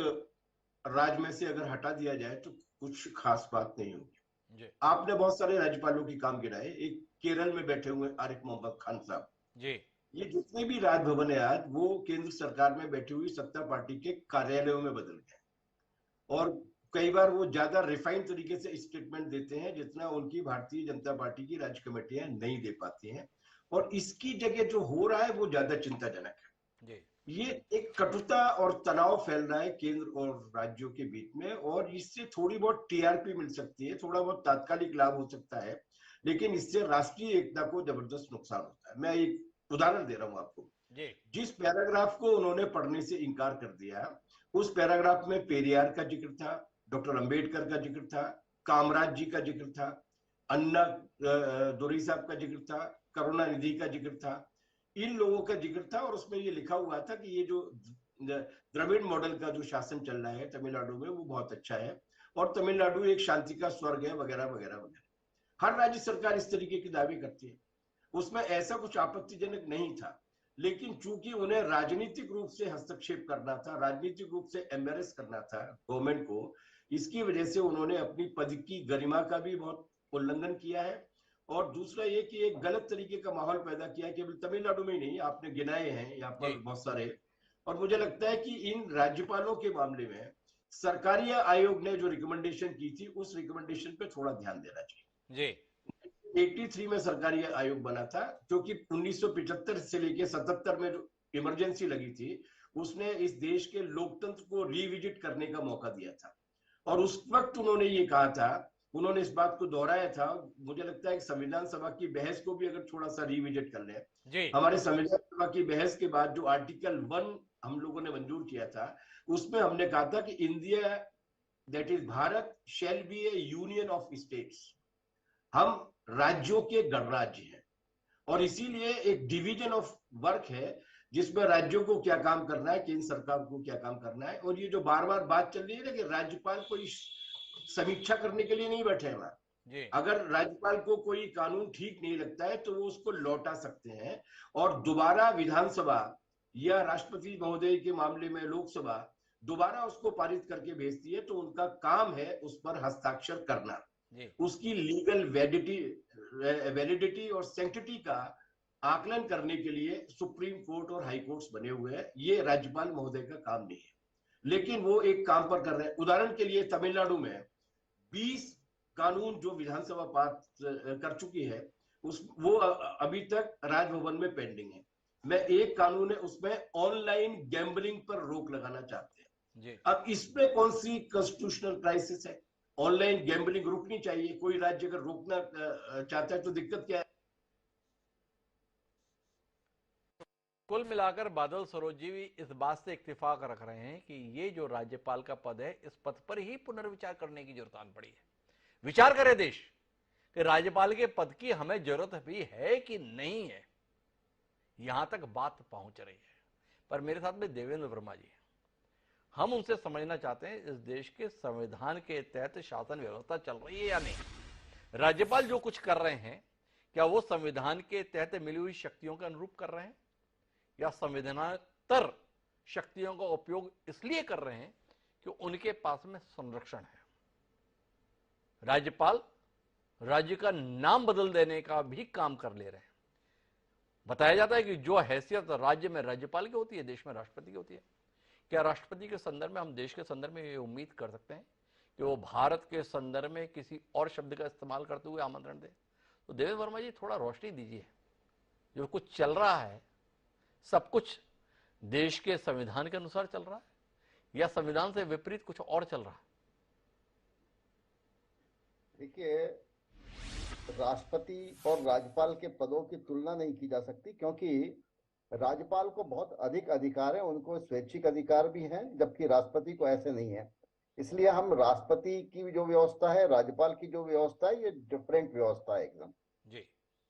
राज में से अगर हटा दिया जाए तो कुछ खास बात नहीं होगी। जी। आपने बहुत सारे राज्यपालों के काम गिनाए, एक केरल में बैठे हुए आरिफ मोहम्मद खान साहब। जी। ये जितने भी राजभवन है आज, वो केंद्र सरकार में बैठी हुई सत्ता पार्टी के कार्यालयों में बदल गए, और कई बार वो ज्यादा रिफाइंड तरीके से स्टेटमेंट देते हैं जितना उनकी भारतीय जनता पार्टी की राज्य कमेटियां नहीं दे पाती हैं, और इसकी जगह जो हो रहा है वो ज्यादा चिंताजनक है। जी। ये एक कटुता और तनाव फैल रहा है केंद्र और राज्यों के बीच में, और इससे थोड़ी बहुत टीआरपी मिल सकती है, थोड़ा बहुत तात्कालिक लाभ हो सकता है, लेकिन इससे राष्ट्रीय एकता को जबरदस्त नुकसान होता है। मैं एक उदाहरण दे रहा हूं आपको। जी। जिस पैराग्राफ को उन्होंने पढ़ने से इनकार कर दिया, उस पैराग्राफ में पेरियार का जिक्र था, डॉक्टर अंबेडकर का जिक्र था, कामराज जी का जिक्र था, अन्ना दुरई साहब का जिक्र था, करुणानिधि का जिक्र था, इन लोगों का जिक्र था, और उसमें ये लिखा हुआ था कि ये जो द्रविड़ मॉडल का जो शासन चल रहा है तमिलनाडु में वो बहुत अच्छा है, और तमिलनाडु एक शांति का स्वर्ग है, वगैरह वगैरह वगैरह। हर राज्य सरकार इस तरीके के दावे करती है, उसमें ऐसा कुछ आपत्तिजनक नहीं था, लेकिन चूंकि उन्हें राजनीतिक रूप से हस्तक्षेप करना था, राजनीतिक रूप से एम्बेरस करना था गवर्नमेंट को, इसकी वजह से उन्होंने अपनी पद की गरिमा का भी बहुत उल्लंघन किया है। और दूसरा ये कि एक गलत तरीके का माहौल पैदा किया, केवल तमिलनाडु में ही नहीं, आपने गिनाए हैं यहाँ पर जी। बहुत सारे। और मुझे लगता है कि इन राज्यपालों के मामले में सरकारी आयोग ने जो रिकमेंडेशन की थी, उस रिकमेंडेशन पे थोड़ा ध्यान देना चाहिए। जी। 83 में सरकारी आयोग बना था, क्योंकि 1975 से लेके 77 में जो इमरजेंसी लगी थी, उसने इस देश के लोकतंत्र को रिविजिट करने का मौका दिया था, और उस वक्त उन्होंने ये कहा था, उन्होंने इस बात को दोहराया था। मुझे लगता है कि संविधान सभा की बहस को भी अगर थोड़ा सा रिविजिट कर ले, जी। हमारे संविधान सभा की बहस के बाद जो आर्टिकल 1 हम लोगों ने मंजूर किया था, उसमें हमने कहा था कि India, that is Bharat, shall be A union of states. हम राज्यों के गणराज्य हैं, और इसीलिए एक डिवीजन ऑफ वर्क है जिसमें राज्यों को क्या काम करना है, केंद्र सरकार को क्या काम करना है। और ये जो बार बार बात चल रही है ना कि राज्यपाल कोई समीक्षा करने के लिए नहीं बैठे हैं, जी। अगर राज्यपाल को कोई कानून ठीक नहीं लगता है तो वो उसको लौटा सकते हैं, और दोबारा विधानसभा या राष्ट्रपति महोदय के मामले में लोकसभा दोबारा उसको पारित करके भेजती है, तो उनका काम है उस पर हस्ताक्षर करना। जी। उसकी लीगल वैलिडिटी और सैंक्टिटी का आकलन करने के लिए सुप्रीम कोर्ट और हाई कोर्ट्स बने हुए हैं। ये राज्यपाल महोदय का काम नहीं है, लेकिन वो एक काम पर कर रहे हैं। उदाहरण के लिए तमिलनाडु में 20 कानून जो विधानसभा पास कर चुकी है, वो अभी तक राजभवन में पेंडिंग है। मैं एक कानून है उसमें ऑनलाइन गैम्बलिंग पर रोक लगाना चाहते हैं। जी। अब इसमें कौन सी कॉन्स्टिट्यूशनल क्राइसिस है? ऑनलाइन गैम्बलिंग रुकनी चाहिए, कोई राज्य अगर रोकना चाहता है तो दिक्कत क्या है? कुल मिलाकर बादल सरोज जी भी इस बात से इत्तेफाक रख रहे हैं कि ये जो राज्यपाल का पद है, इस पद पर ही पुनर्विचार करने की जरूरत आन पड़ी है। विचार करे देश कि राज्यपाल के पद की हमें जरूरत भी है कि नहीं है, यहां तक बात पहुंच रही है। पर मेरे साथ में देवेंद्र वर्मा जी हैं, हम उनसे समझना चाहते हैं इस देश के संविधान के तहत शासन व्यवस्था चल रही है या नहीं। राज्यपाल जो कुछ कर रहे हैं, क्या वो संविधान के तहत मिली हुई शक्तियों के अनुरूप कर रहे हैं, या संविधानेतर शक्तियों का उपयोग इसलिए कर रहे हैं कि उनके पास में संरक्षण है। राज्यपाल राज्य का नाम बदल देने का भी काम कर ले रहे हैं। बताया जाता है कि जो हैसियत राज्य में राज्यपाल की होती है, देश में राष्ट्रपति की होती है। क्या राष्ट्रपति के संदर्भ में हम देश के संदर्भ में ये उम्मीद कर सकते हैं कि वो भारत के संदर्भ में किसी और शब्द का इस्तेमाल करते हुए आमंत्रण दे? तो देवेंद्र वर्मा जी, थोड़ा रोशनी दीजिए। जो कुछ चल रहा है, सब कुछ देश के संविधान के अनुसार चल रहा है, या संविधान से विपरीत कुछ और चल रहा है? देखिए, राष्ट्रपति और राज्यपाल के पदों की तुलना नहीं की जा सकती, क्योंकि राज्यपाल को बहुत अधिक अधिकार है, उनको स्वैच्छिक अधिकार भी हैं, जबकि राष्ट्रपति को ऐसे नहीं है। इसलिए हम राष्ट्रपति की जो व्यवस्था है, राज्यपाल की जो व्यवस्था है, ये डिफरेंट व्यवस्था है एकदम। जी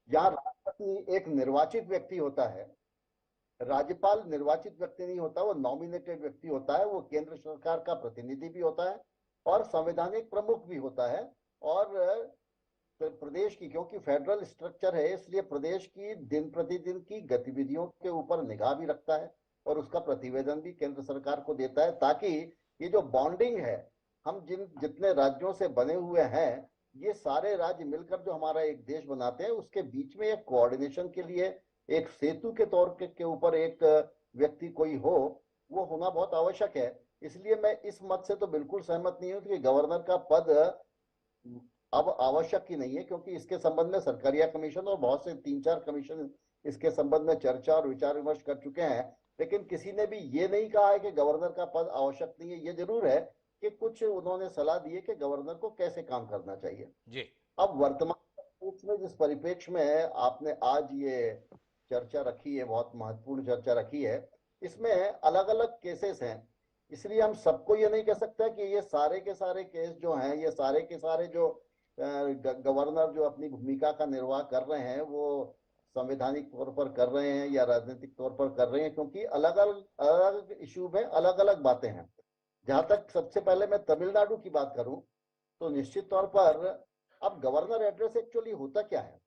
यहाँ राष्ट्रपति एक निर्वाचित व्यक्ति होता है, राज्यपाल निर्वाचित व्यक्ति नहीं होता, वो नॉमिनेटेड व्यक्ति होता है, वो केंद्र सरकार का प्रतिनिधि भी होता है और संवैधानिक प्रमुख भी होता है। और प्रदेश की, क्योंकि फेडरल स्ट्रक्चर है, इसलिए प्रदेश की दिन प्रतिदिन की गतिविधियों के ऊपर निगाह भी रखता है और उसका प्रतिवेदन भी केंद्र सरकार को देता है, ताकि ये जो बॉन्डिंग है, हम जितने राज्यों से बने हुए हैं, ये सारे राज्य मिलकर जो हमारा एक देश बनाते हैं, उसके बीच में एक कोऑर्डिनेशन के लिए एक सेतु के तौर के ऊपर एक व्यक्ति कोई हो, वो होना बहुत आवश्यक है। इसलिए मैं इस मत से तो बिल्कुल सहमत नहीं हूं कि गवर्नर का पद अब आवश्यक ही नहीं है, क्योंकि इसके संबंध में सरकारिया कमीशन और बहुत से 3-4 कमीशन इसके संबंध में चर्चा और विचार विमर्श कर चुके हैं, लेकिन किसी ने भी ये नहीं कहा है कि गवर्नर का पद आवश्यक नहीं है। ये जरूर है कि कुछ उन्होंने सलाह दी है कि गवर्नर को कैसे काम करना चाहिए। जी अब वर्तमान परिप्रेक्ष्य में, जिस परिप्रेक्ष्य में आपने आज ये चर्चा रखी है, बहुत महत्वपूर्ण चर्चा रखी है, इसमें अलग अलग केसेस हैं, इसलिए हम सबको ये नहीं कह सकता कि ये सारे के सारे केस जो हैं, ये सारे के सारे जो गवर्नर जो अपनी भूमिका का निर्वाह कर रहे हैं, वो संवैधानिक तौर पर कर रहे हैं या राजनीतिक तौर पर कर रहे हैं, क्योंकि अलग अलग इशू में अलग अलग बातें हैं। जहां तक सबसे पहले मैं तमिलनाडु की बात करूं, तो निश्चित तौर पर अब गवर्नर एड्रेस एक्चुअली होता क्या है?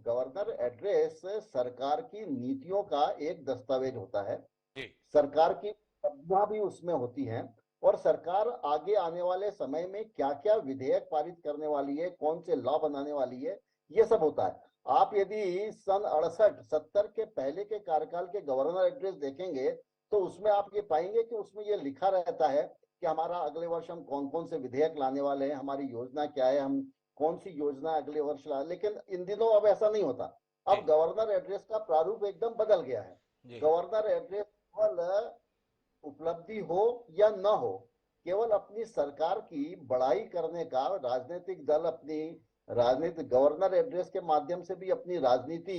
गवर्नर एड्रेस सरकार की नीतियों का एक दस्तावेज होता है, सरकार की उपलब्धियां भी उसमें होती हैं, और सरकार आगे आने वाले समय में क्या क्या विधेयक पारित करने वाली है, कौन से लॉ बनाने वाली है, ये सब होता है। आप यदि सन 68-70 के पहले के कार्यकाल के गवर्नर एड्रेस देखेंगे, तो उसमें आप ये पाएंगे कि उसमें ये लिखा रहता है कि हमारा अगले वर्ष हम कौन कौन से विधेयक लाने वाले हैं, हमारी योजना क्या है, हम कौन सी योजना अगले वर्ष ला। लेकिन इन दिनों अब ऐसा नहीं होता। अब गवर्नर एड्रेस का प्रारूप एकदम बदल गया है। गवर्नर एड्रेस केवल उपलब्धि हो या न हो, केवल अपनी सरकार की बड़ाई करने का राजनीतिक दल अपनी राजनीतिक गवर्नर एड्रेस के माध्यम से भी अपनी राजनीति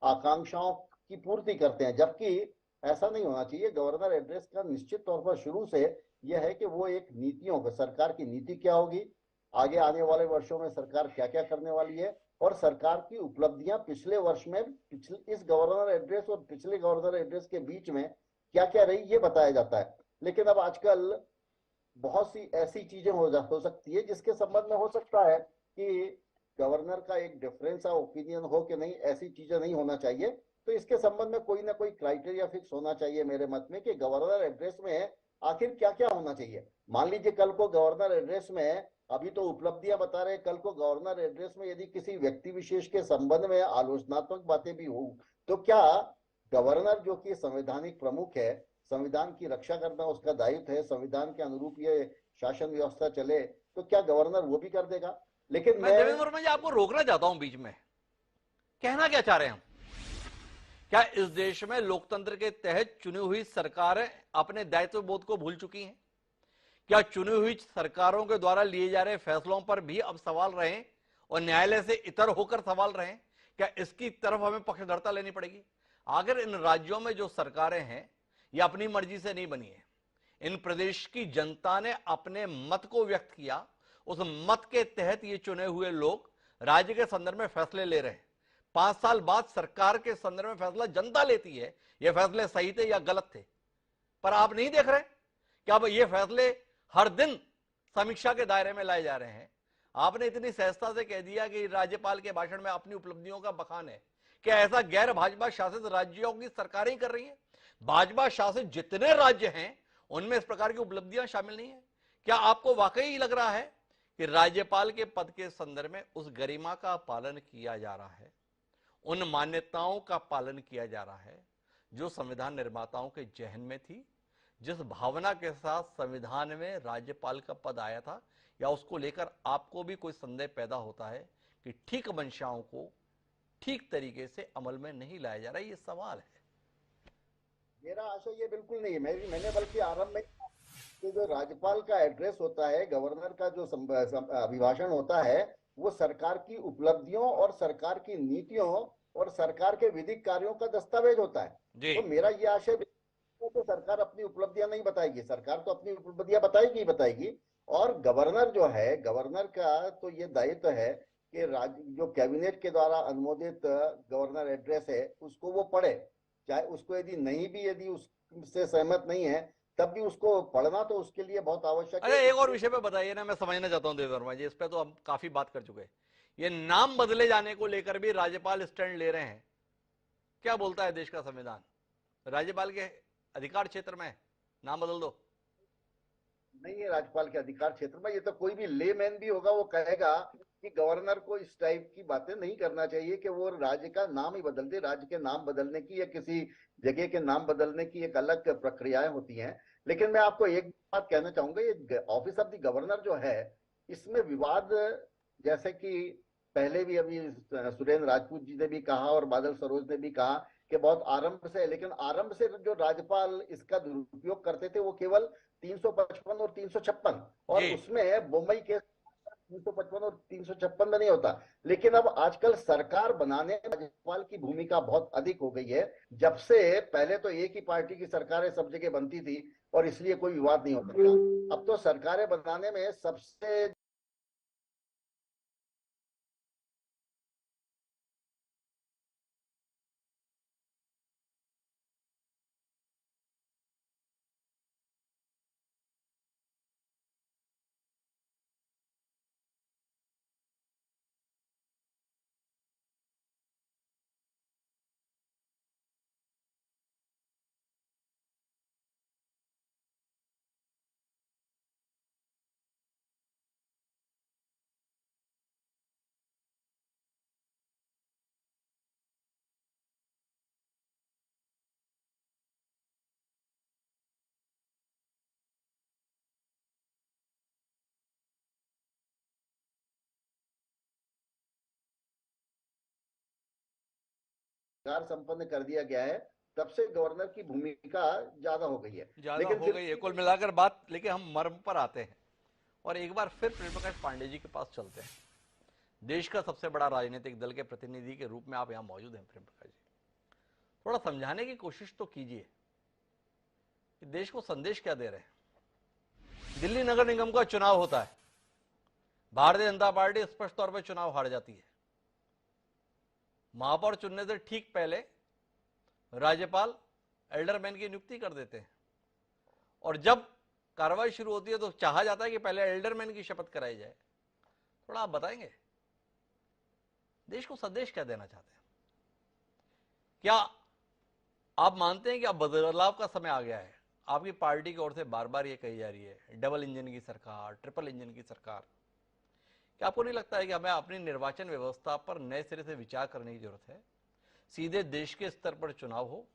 आकांक्षाओं की पूर्ति करते हैं, जबकि ऐसा नहीं होना चाहिए। गवर्नर एड्रेस का निश्चित तौर पर शुरू से यह है कि वो एक नीतियों का, सरकार की नीति क्या होगी, आगे आने वाले वर्षों में सरकार क्या क्या करने वाली है, और सरकार की उपलब्धियां पिछले वर्ष में, इस गवर्नर एड्रेस और पिछले गवर्नर एड्रेस के बीच में क्या क्या रही, ये बताया जाता है। लेकिन अब आजकल बहुत सी ऐसी चीजें हो सकती है जिसके संबंध में हो सकता है कि गवर्नर का एक डिफरेंस ऑफ ओपिनियन हो कि नहीं, ऐसी चीजें नहीं होना चाहिए। तो इसके संबंध में कोई ना कोई क्राइटेरिया फिक्स होना चाहिए मेरे मत में, कि गवर्नर एड्रेस में आखिर क्या क्या होना चाहिए। मान लीजिए कल को गवर्नर एड्रेस में, अभी तो उपलब्धियां बता रहे, कल को गवर्नर एड्रेस में यदि किसी व्यक्ति विशेष के संबंध में आलोचनात्मक बातें भी हो, तो क्या गवर्नर जो कि संवैधानिक प्रमुख है, संविधान की रक्षा करना उसका दायित्व है, संविधान के अनुरूप ये शासन व्यवस्था चले, तो क्या गवर्नर वो भी कर देगा? लेकिन मैं देवेंद्र वर्मा जी आपको रोकना चाहता हूं बीच में। कहना क्या चाह रहे हैं हम? क्या इस देश में लोकतंत्र के तहत चुनी हुई सरकारें अपने दायित्व बोध को भूल चुकी हैं? क्या चुनी हुई सरकारों के द्वारा लिए जा रहे फैसलों पर भी अब सवाल रहे और न्यायालय से इतर होकर सवाल रहे? क्या इसकी तरफ हमें पक्षधरता लेनी पड़ेगी? अगर इन राज्यों में जो सरकारें हैं ये अपनी मर्जी से नहीं बनी है, इन प्रदेश की जनता ने अपने मत को व्यक्त किया, उस मत के तहत ये चुने हुए लोग राज्य के संदर्भ में फैसले ले रहे हैं। 5 साल बाद सरकार के संदर्भ में फैसला जनता लेती है, ये फैसले सही थे या गलत थे। पर आप नहीं देख रहे कि अब ये फैसले हर दिन समीक्षा के दायरे में लाए जा रहे हैं। आपने इतनी सहजता से कह दिया कि राज्यपाल के भाषण में अपनी उपलब्धियों का बखान है। क्या ऐसा गैर भाजपा शासित राज्यों की सरकारें ही कर रही हैं? भाजपा शासित जितने राज्य हैं उनमें इस प्रकार की उपलब्धियां शामिल नहीं है। क्या आपको वाकई लग रहा है कि राज्यपाल के पद के संदर्भ में उस गरिमा का पालन किया जा रहा है, उन मान्यताओं का पालन किया जा रहा है जो संविधान निर्माताओं के जहन में थी? जिस भावना के साथ संविधान में राज्यपाल का पद आया था, या उसको लेकर आपको भी कोई संदेह पैदा होता है कि ठीक मंशाओं को ठीक तरीके से अमल में नहीं लाया जा रहा? ये सवाल है। मेरा आशय ये बिल्कुल नहीं है। मैंने बल्कि आरंभ में जो राज्यपाल का एड्रेस होता है, गवर्नर का जो अभिभाषण होता है, वो सरकार की उपलब्धियों और सरकार की नीतियों और सरकार के विधिक कार्यों का दस्तावेज होता है। जी तो मेरा ये आशय है कि सरकार अपनी उपलब्धियां नहीं बताएगी, सरकार तो अपनी उपलब्धियां बताएगी ही बताएगी। और गवर्नर जो है, गवर्नर का तो ये दायित्व है कि राज्य जो कैबिनेट के द्वारा अनुमोदित गवर्नर एड्रेस है उसको वो पढ़े, चाहे उसको यदि उससे सहमत नहीं है तब भी उसको पढ़ना तो उसके लिए बहुत आवश्यक है। अरे एक और विषय पे बताइए ना, मैं समझना चाहता हूं देव वर्मा जी, इस पे तो हम काफी बात कर चुके हैं। ये नाम बदले जाने को लेकर भी राज्यपाल स्टैंड ले रहे हैं। क्या बोलता है देश का संविधान? राज्यपाल के अधिकार क्षेत्र में नाम बदल दो? नहीं है राज्यपाल के अधिकार क्षेत्र में। ये तो कोई भी लेमैन भी होगा वो कहेगा कि गवर्नर को इस टाइप की बातें नहीं करना चाहिए कि वो राज्य का नाम ही बदल दे। राज्य के नाम बदलने की या किसी जगह के नाम बदलने की एक अलग प्रक्रियाएं होती हैं। लेकिन मैं आपको एक बात कहना चाहूंगा, ये ऑफिस ऑफ द गवर्नर जो है इसमें विवाद, जैसे कि पहले भी अभी सुरेंद्र राजपूत जी ने भी कहा और बादल सरोज ने भी कहा कि बहुत आरंभ से, लेकिन आरंभ से जो राज्यपाल इसका दुरुपयोग करते थे वो केवल 355 और 356, और जी उसमें मुंबई के 355 और 356 में नहीं होता। लेकिन अब आजकल सरकार बनाने में राज्यपाल की भूमिका बहुत अधिक हो गई है। जब से पहले तो एक ही पार्टी की सरकारें सब जगह बनती थी और इसलिए कोई विवाद नहीं होता था। अब तो सरकारें बनाने में सबसे अधिकार संपन्न कर दिया गया है, तब से गवर्नर की भूमिका ज्यादा हो गई है। ज्यादा लेकिन हो फिर गई है कुल मिलाकर बात। लेकिन हम मर्म पर आते हैं और एक बार फिर प्रेम प्रकाश पांडे जी के पास चलते हैं। देश का सबसे बड़ा राजनीतिक दल के प्रतिनिधि के रूप में आप यहां मौजूद हैं प्रेम प्रकाश जी, थोड़ा समझाने की कोशिश तो कीजिए कि देश को संदेश क्या दे रहे हैं। दिल्ली नगर निगम का चुनाव होता है, भारतीय जनता पार्टी स्पष्ट तौर पर चुनाव हार जाती है। महापौर चुनने से ठीक पहले राज्यपाल एल्डरमैन की नियुक्ति कर देते हैं और जब कार्रवाई शुरू होती है तो चाहा जाता है कि पहले एल्डरमैन की शपथ कराई जाए। थोड़ा आप बताएंगे देश को संदेश क्या देना चाहते हैं? क्या आप मानते हैं कि अब बदलाव का समय आ गया है? आपकी पार्टी की ओर से बार बार ये कही जा रही है डबल इंजन की सरकार, ट्रिपल इंजन की सरकार। क्या आपको नहीं लगता है कि हमें अपनी निर्वाचन व्यवस्था पर नए सिरे से विचार करने की जरूरत है? सीधे देश के स्तर पर चुनाव हो,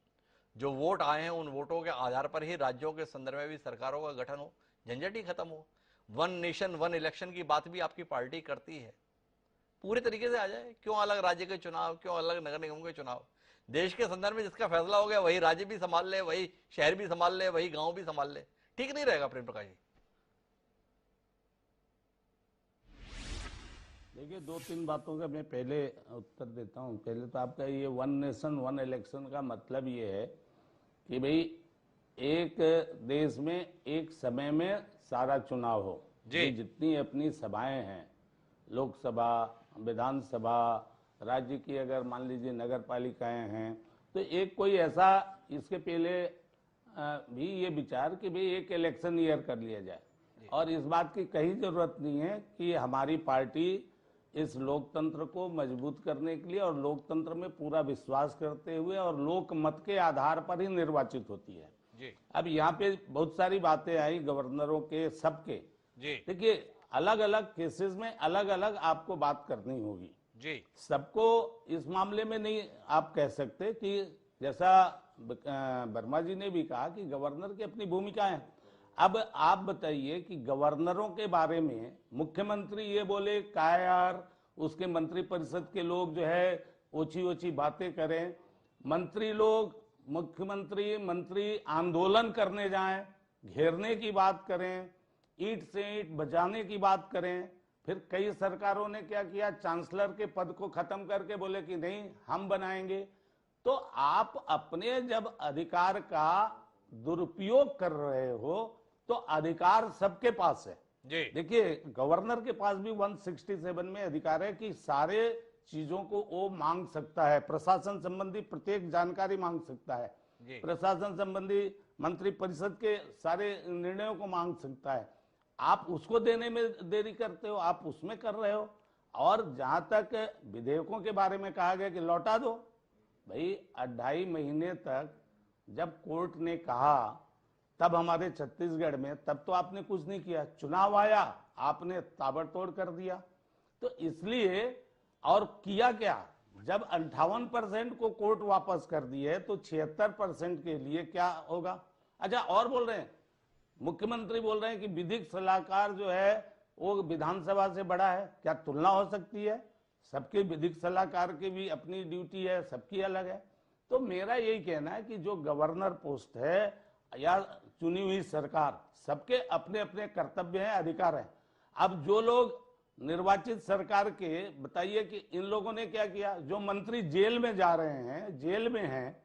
जो वोट आए हैं उन वोटों के आधार पर ही राज्यों के संदर्भ में भी सरकारों का गठन हो, झंझट ही खत्म हो। वन नेशन वन इलेक्शन की बात भी आपकी पार्टी करती है, पूरे तरीके से आ जाए। क्यों अलग राज्य के चुनाव, क्यों अलग नगर निगम के चुनाव? देश के संदर्भ में जिसका फैसला हो गया वही राज्य भी संभाल ले, वही शहर भी संभाल ले, वही गांव भी संभाल ले। ठीक नहीं रहेगा प्रेम प्रकाश जी? देखिए, दो तीन बातों का मैं पहले उत्तर देता हूं। पहले तो आपका ये वन नेशन वन इलेक्शन का मतलब ये है कि भाई एक देश में एक समय में सारा चुनाव हो। ये जितनी अपनी सभाएं हैं, लोकसभा, विधानसभा, राज्य की अगर मान लीजिए नगर पालिकाएं हैं, तो एक कोई ऐसा इसके पहले भी ये विचार कि भाई एक इलेक्शन ईयर कर लिया जाए। और इस बात की कहीं जरूरत नहीं है कि हमारी पार्टी इस लोकतंत्र को मजबूत करने के लिए और लोकतंत्र में पूरा विश्वास करते हुए और लोक मत के आधार पर ही निर्वाचित होती है। जी अब यहाँ पे बहुत सारी बातें आई गवर्नरों के सबके। जी देखिए, अलग अलग केसेस में अलग अलग आपको बात करनी होगी। जी सबको इस मामले में नहीं आप कह सकते कि जैसा वर्मा जी ने भी कहा कि गवर्नर की अपनी भूमिका है। अब आप बताइए कि गवर्नरों के बारे में मुख्यमंत्री ये बोले क्या यार, उसके मंत्रिपरिषद के लोग जो है ऊंची ऊंची बातें करें, मंत्री लोग मंत्री आंदोलन करने जाएं, घेरने की बात करें, ईंट से ईंट बजाने की बात करें, फिर कई सरकारों ने क्या किया, चांसलर के पद को खत्म करके बोले कि नहीं हम बनाएंगे। तो आप अपने जब अधिकार का दुरुपयोग कर रहे हो तो अधिकार सबके पास है। जी देखिए गवर्नर के पास भी 167 में अधिकार है कि सारे चीजों को वो मांग सकता है, प्रशासन संबंधी प्रत्येक जानकारी मांग सकता है, जी प्रशासन संबंधी मंत्री परिषद के सारे निर्णयों को मांग सकता है। आप उसको देने में देरी करते हो, आप उसमें कर रहे हो। और जहां तक विधेयकों के बारे में कहा गया कि लौटा दो, भाई 2.5 महीने तक जब कोर्ट ने कहा तब हमारे छत्तीसगढ़ में, तब तो आपने कुछ नहीं किया, चुनाव आया आपने ताबड़तोड़ कर दिया। तो इसलिए, और किया क्या, जब 58% को कोर्ट वापस कर दिए तो 76% के लिए क्या होगा। अच्छा, और बोल रहे हैं, मुख्यमंत्री बोल रहे हैं कि विधिक सलाहकार जो है वो विधानसभा से बड़ा है, क्या तुलना हो सकती है? सबके विधिक सलाहकार की भी अपनी ड्यूटी है, सबकी अलग है। तो मेरा यही कहना है कि जो गवर्नर पोस्ट है या चुनी हुई सरकार, सबके अपने अपने कर्तव्य हैं, अधिकार हैं। अब जो लोग निर्वाचित सरकार के, बताइए कि इन लोगों ने क्या किया, जो मंत्री जेल में जा रहे हैं, जेल में हैं,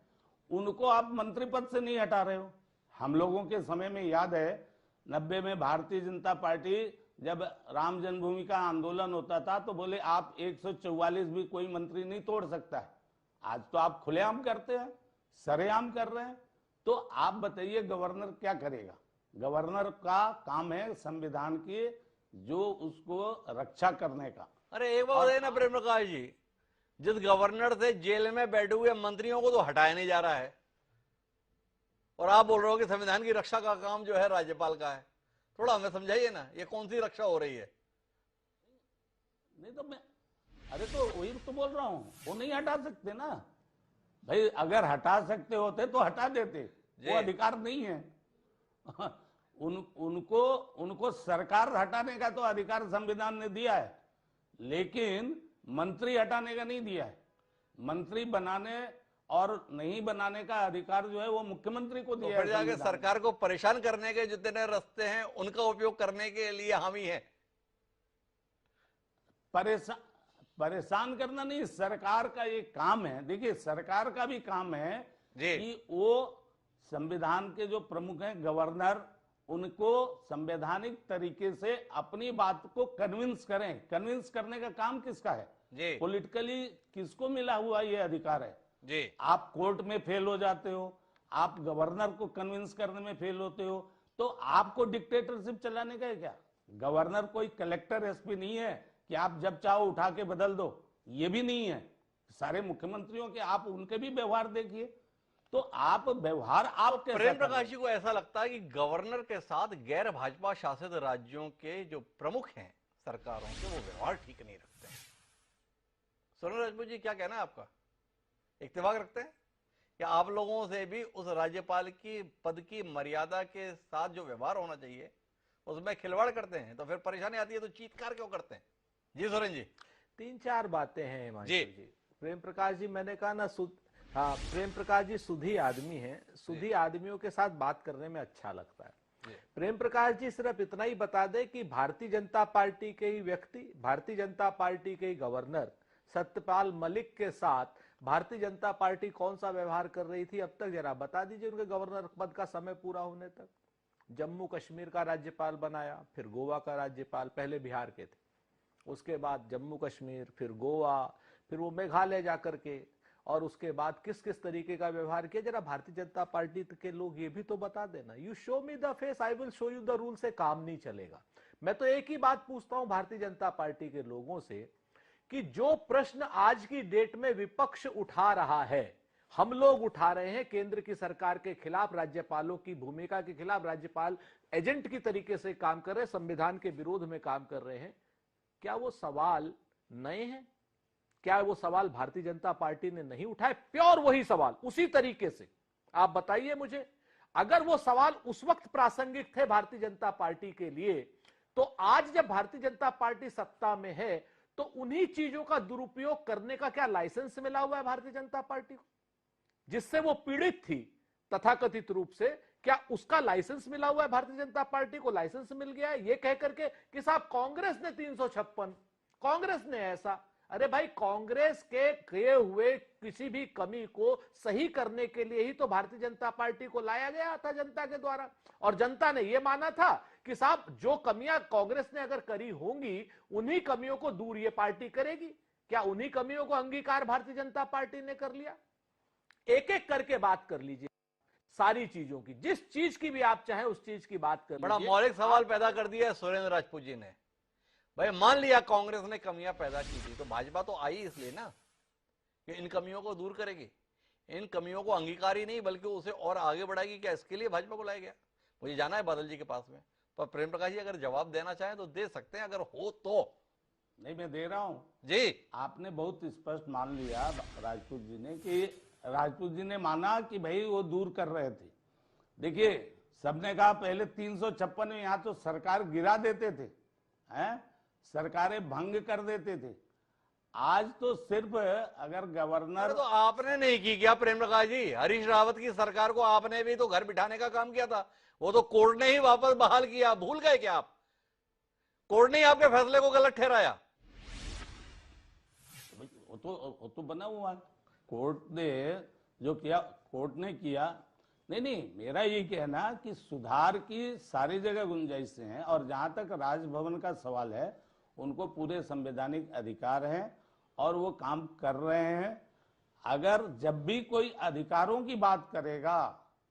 उनको आप मंत्री पद से नहीं हटा रहे हो। हम लोगों के समय में याद है 90 में भारतीय जनता पार्टी जब राम जन्मभूमि का आंदोलन होता था तो बोले आप 144 भी कोई मंत्री नहीं तोड़ सकता है। आज तो आप खुलेआम करते हैं, सरेआम कर रहे हैं। तो आप बताइए गवर्नर क्या करेगा? गवर्नर का काम है संविधान की जो उसको रक्षा करने का। अरे एक बात है ना प्रेम प्रकाश जी, जिस गवर्नर से जेल में बैठे हुए मंत्रियों को तो हटाया नहीं जा रहा है, और आप बोल रहे हो कि संविधान की रक्षा का काम जो है राज्यपाल का है। थोड़ा हमें समझाइए ना, ये कौन सी रक्षा हो रही है? नहीं तो मैं, अरे तो वही तो बोल रहा हूं, वो नहीं हटा सकते ना भाई। अगर हटा सकते होते तो हटा देते, वो अधिकार नहीं है। उनको सरकार हटाने का तो अधिकार संविधान ने दिया है, लेकिन मंत्री हटाने का नहीं दिया है। मंत्री बनाने और नहीं बनाने का अधिकार जो है वो मुख्यमंत्री को दिया है। फिर जाके सरकार को परेशान करने के जितने रास्ते हैं उनका उपयोग करने के लिए हामी है। परेशान करना नहीं, सरकार का ये काम है। देखिए सरकार का भी काम है कि वो संविधान के जो प्रमुख हैं गवर्नर, उनको संवैधानिक तरीके से अपनी बात को कन्विंस करें। कन्विंस करने का काम किसका है? पॉलिटिकली किसको मिला हुआ ये अधिकार है? जी। आप कोर्ट में फेल हो जाते हो, आप गवर्नर को कन्विंस करने में फेल होते हो, तो आपको डिक्टेटरशिप चलाने का है क्या? गवर्नर कोई कलेक्टर एसपी नहीं है कि आप जब चाहो उठा के बदल दो, ये भी नहीं है। सारे मुख्यमंत्रियों के आप उनके भी व्यवहार देखिए, तो आप व्यवहार आप प्रेम प्रकाश जी को ऐसा लगता है कि गवर्नर के साथ गैर भाजपा शासित राज्यों के जो प्रमुख हैं सरकारों के, वो व्यवहार ठीक नहीं रखते हैं। सोनू राजपूत जी क्या कहना है आपका? इत्तेफाक रखते हैं या आप लोगों से भी उस राज्यपाल की पद की मर्यादा के साथ जो व्यवहार होना चाहिए उसमें खिलवाड़ करते हैं? तो फिर परेशानी आती है तो चीत्कार क्यों करते हैं? जी सोरेन जी। 3-4 बातें हैं हिमांशु जी। प्रेम प्रकाश जी, मैंने कहा ना, हाँ प्रेम प्रकाश जी सुधी आदमी हैं, सुधी आदमियों के साथ बात करने में अच्छा लगता है। प्रेम प्रकाश जी सिर्फ इतना ही बता दे कि भारतीय जनता पार्टी के ही व्यक्ति, भारतीय जनता पार्टी के ही गवर्नर सत्यपाल मलिक के साथ भारतीय जनता पार्टी कौन सा व्यवहार कर रही थी अब तक, जरा बता दीजिए। उनके गवर्नर पद का समय पूरा होने तक जम्मू कश्मीर का राज्यपाल बनाया, फिर गोवा का राज्यपाल, पहले बिहार के थे, उसके बाद जम्मू कश्मीर, फिर गोवा, फिर वो मेघालय जाकर के, और उसके बाद किस किस तरीके का व्यवहार किया, जरा भारतीय जनता पार्टी के लोग ये भी तो बता देना। You show me the face, I will show you the rule से काम नहीं चलेगा। मैं तो एक ही बात पूछता हूं भारतीय जनता पार्टी के लोगों से कि जो प्रश्न आज की डेट में विपक्ष उठा रहा है, हम लोग उठा रहे हैं केंद्र की सरकार के खिलाफ, राज्यपालों की भूमिका के खिलाफ, राज्यपाल एजेंट की तरीके से काम कर रहे हैं, संविधान के विरोध में काम कर रहे हैं, क्या वो सवाल नए हैं? क्या वो सवाल भारतीय जनता पार्टी ने नहीं उठाए? प्योर वही सवाल, उसी तरीके से आप बताइए मुझे। अगर वो सवाल उस वक्त प्रासंगिक थे भारतीय जनता पार्टी के लिए, तो आज जब भारतीय जनता पार्टी सत्ता में है तो उन्हीं चीजों का दुरुपयोग करने का क्या लाइसेंस मिला हुआ है भारतीय जनता पार्टी को, जिससे वो पीड़ित थी तथाकथित रूप से क्या उसका लाइसेंस मिला हुआ है? भारतीय जनता पार्टी को लाइसेंस मिल गया है ये कह करके कि साहब कांग्रेस ने 356, कांग्रेस ने ऐसा। अरे भाई, कांग्रेस के किए हुए किसी भी कमी को सही करने के लिए ही तो भारतीय जनता पार्टी को लाया गया था जनता के द्वारा, और जनता ने यह माना था कि साहब जो कमियां कांग्रेस ने अगर करी होंगी उन्हीं कमियों को दूर ये पार्टी करेगी। क्या उन्हीं कमियों को अंगीकार भारतीय जनता पार्टी ने कर लिया? एक एक करके बात कर लीजिए सारी चीजों की, जिस चीज की भी आप चाहें उस चीज की बात कर बड़ा लीजिए। मौलिक सवाल पैदा कर दिया है सुरेंद्र राजपूत जी ने। भाई मान लिया कांग्रेस ने कमियां पैदा की थी, तो भाजपा तो आई इसलिए ना कि इन कमियों को दूर करेगी, इन कमियों को अंगीकार ही नहीं बल्कि उसे और आगे बढ़ाएगी। क्या इसके लिए भाजपा को लाया गया? मुझे जाना है बादल जी के पास में, पर प्रेम प्रकाश जी अगर जवाब देना चाहें तो दे सकते हैं, अगर हो तो। नहीं, मैं दे रहा हूं जी, आपने बहुत स्पष्ट मान लिया राजपूत जी ने कि राजपूत जी ने माना कि भाई वो दूर कर रहे थे। देखिए, सबने कहा पहले 356 में यहां तो सरकार गिरा देते थे, हैं, सरकारें भंग कर देते थे। आज तो सिर्फ अगर गवर्नर, तो आपने नहीं की क्या प्रेम प्रकाश जी? हरीश रावत की सरकार को आपने भी तो घर बिठाने का काम किया था, वो तो कोर्ट ने ही वापस बहाल किया। भूल गए क्या आप? कोर्ट ने ही आपके फैसले को गलत ठहराया। वो तो बना हुआ है, कोर्ट ने जो किया कोर्ट ने किया। नहीं, मेरा ये कहना कि सुधार की सारी जगह गुंजाइश हैं, और जहां तक राजभवन का सवाल है उनको पूरे संवैधानिक अधिकार हैं और वो काम कर रहे हैं। अगर जब भी कोई अधिकारों की बात करेगा,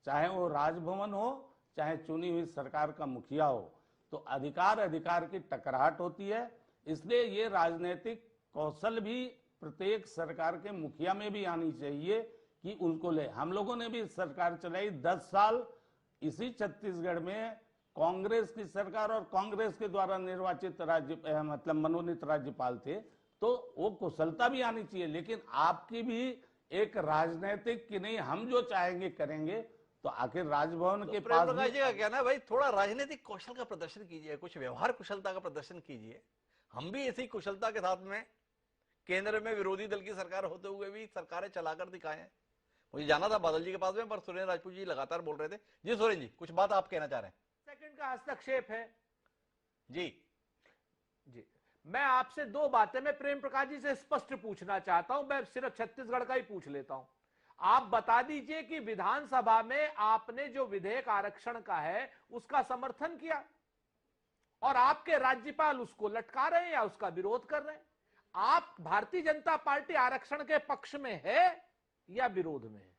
चाहे वो राजभवन हो चाहे चुनी हुई सरकार का मुखिया हो, तो अधिकार की टकराहट होती है। इसलिए ये राजनीतिक कौशल भी प्रत्येक सरकार के मुखिया में भी आनी चाहिए कि उनको ले। हम लोगों ने भी सरकार चलाई 10 साल, इसी छत्तीसगढ़ में कांग्रेस की सरकार और कांग्रेस के द्वारा निर्वाचित राज्य मतलब मनोनीत राज्यपाल थे, तो वो कुशलता भी आनी चाहिए। लेकिन आपकी भी एक राजनीतिक कि नहीं हम जो चाहेंगे करेंगे, तो आखिर राजभवन के प्रेम पास प्रकाश जी का कहना है भाई थोड़ा राजनीतिक कौशल का प्रदर्शन कीजिए, कुछ व्यवहार कुशलता का प्रदर्शन कीजिए। हम भी इसी कुशलता के साथ में केंद्र में विरोधी दल की सरकार होते हुए भी सरकारें चलाकर दिखाए हैं। मुझे जाना था बादल जी के पास में, पर सुरेंद्र राजपूत जी लगातार बोल रहे थे। जी सुरेंद्र जी, कुछ बात आप कहना चाह रहे हैं? सेकंड का हस्तक्षेप है जी जी। मैं आपसे दो बातें मैं प्रेम प्रकाश जी से स्पष्ट पूछना चाहता हूं, मैं सिर्फ छत्तीसगढ़ का ही पूछ लेता हूं। आप बता दीजिए कि विधानसभा में आपने जो विधेयक आरक्षण का है उसका समर्थन किया और आपके राज्यपाल उसको लटका रहे हैं या उसका विरोध कर रहे हैं। आप भारतीय जनता पार्टी आरक्षण के पक्ष में है या विरोध में है?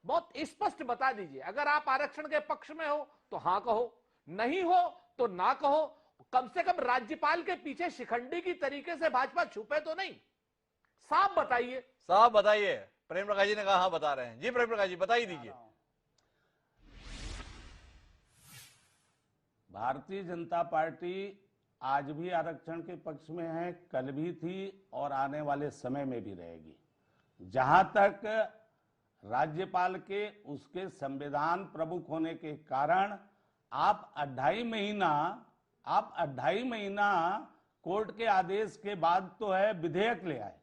बहुत स्पष्ट बता दीजिए। अगर आप आरक्षण के पक्ष में हो तो हां कहो, नहीं हो तो ना कहो। कम से कम राज्यपाल के पीछे शिखंडी की तरीके से भाजपा छुपे तो नहीं, साफ बताइए। साहब बताइए। प्रेम प्रकाश जी ने कहा हाँ बता रहे हैं। जी प्रेम प्रकाश जी बताइए दीजिए। भारतीय जनता पार्टी आज भी आरक्षण के पक्ष में है, कल भी थी और आने वाले समय में भी रहेगी। जहां तक राज्यपाल के उसके संविधान प्रमुख होने के कारण आप 2.5 महीना कोर्ट के आदेश के बाद तो है विधेयक ले आए,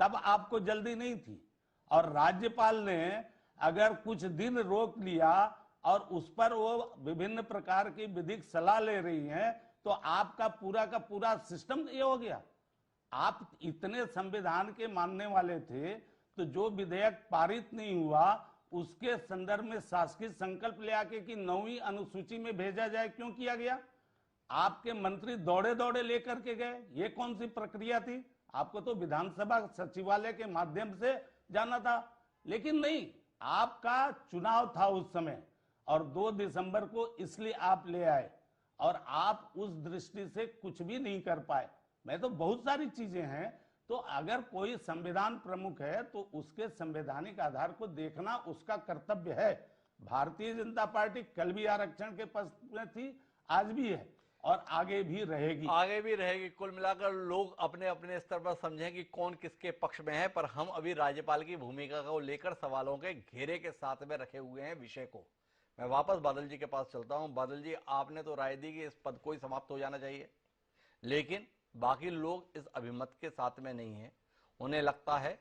तब आपको जल्दी नहीं थी। और राज्यपाल ने अगर कुछ दिन रोक लिया और उस पर वो विभिन्न प्रकार की विधिक सलाह ले रही हैं, तो आपका पूरा का पूरा सिस्टम ये हो गया। आप इतने संविधान के मानने वाले थे, तो जो विधेयक पारित नहीं हुआ उसके संदर्भ में शासकीय संकल्प ले आके कि 9वीं अनुसूची में भेजा जाए, क्यों किया गया? आपके मंत्री दौड़े दौड़े लेकर के गए, ये कौन सी प्रक्रिया थी? आपको तो विधानसभा सचिवालय के माध्यम से जाना था, लेकिन नहीं, आपका चुनाव था उस समय और 2 दिसंबर को इसलिए आप ले आए और आप उस दृष्टि से कुछ भी नहीं कर पाए। मैं तो बहुत सारी चीजें हैं, तो अगर कोई संविधान प्रमुख है तो उसके संवैधानिक आधार को देखना उसका कर्तव्य है। भारतीय जनता पार्टी कल भी आरक्षण के पक्ष में थी, आज भी है और आगे भी रहेगी। आगे भी रहेगी। कुल मिलाकर लोग अपने अपने स्तर पर समझें कि कौन किसके पक्ष में है, पर हम अभी राज्यपाल की भूमिका को लेकर सवालों के घेरे के साथ में रखे हुए हैं विषय को। मैं वापस बादल जी के पास चलता हूं। बादल जी, आपने तो राय दी कि इस पद को ही समाप्त हो जाना चाहिए, लेकिन बाकी लोग इस अभिमत के साथ में नहीं है। उन्हें लगता है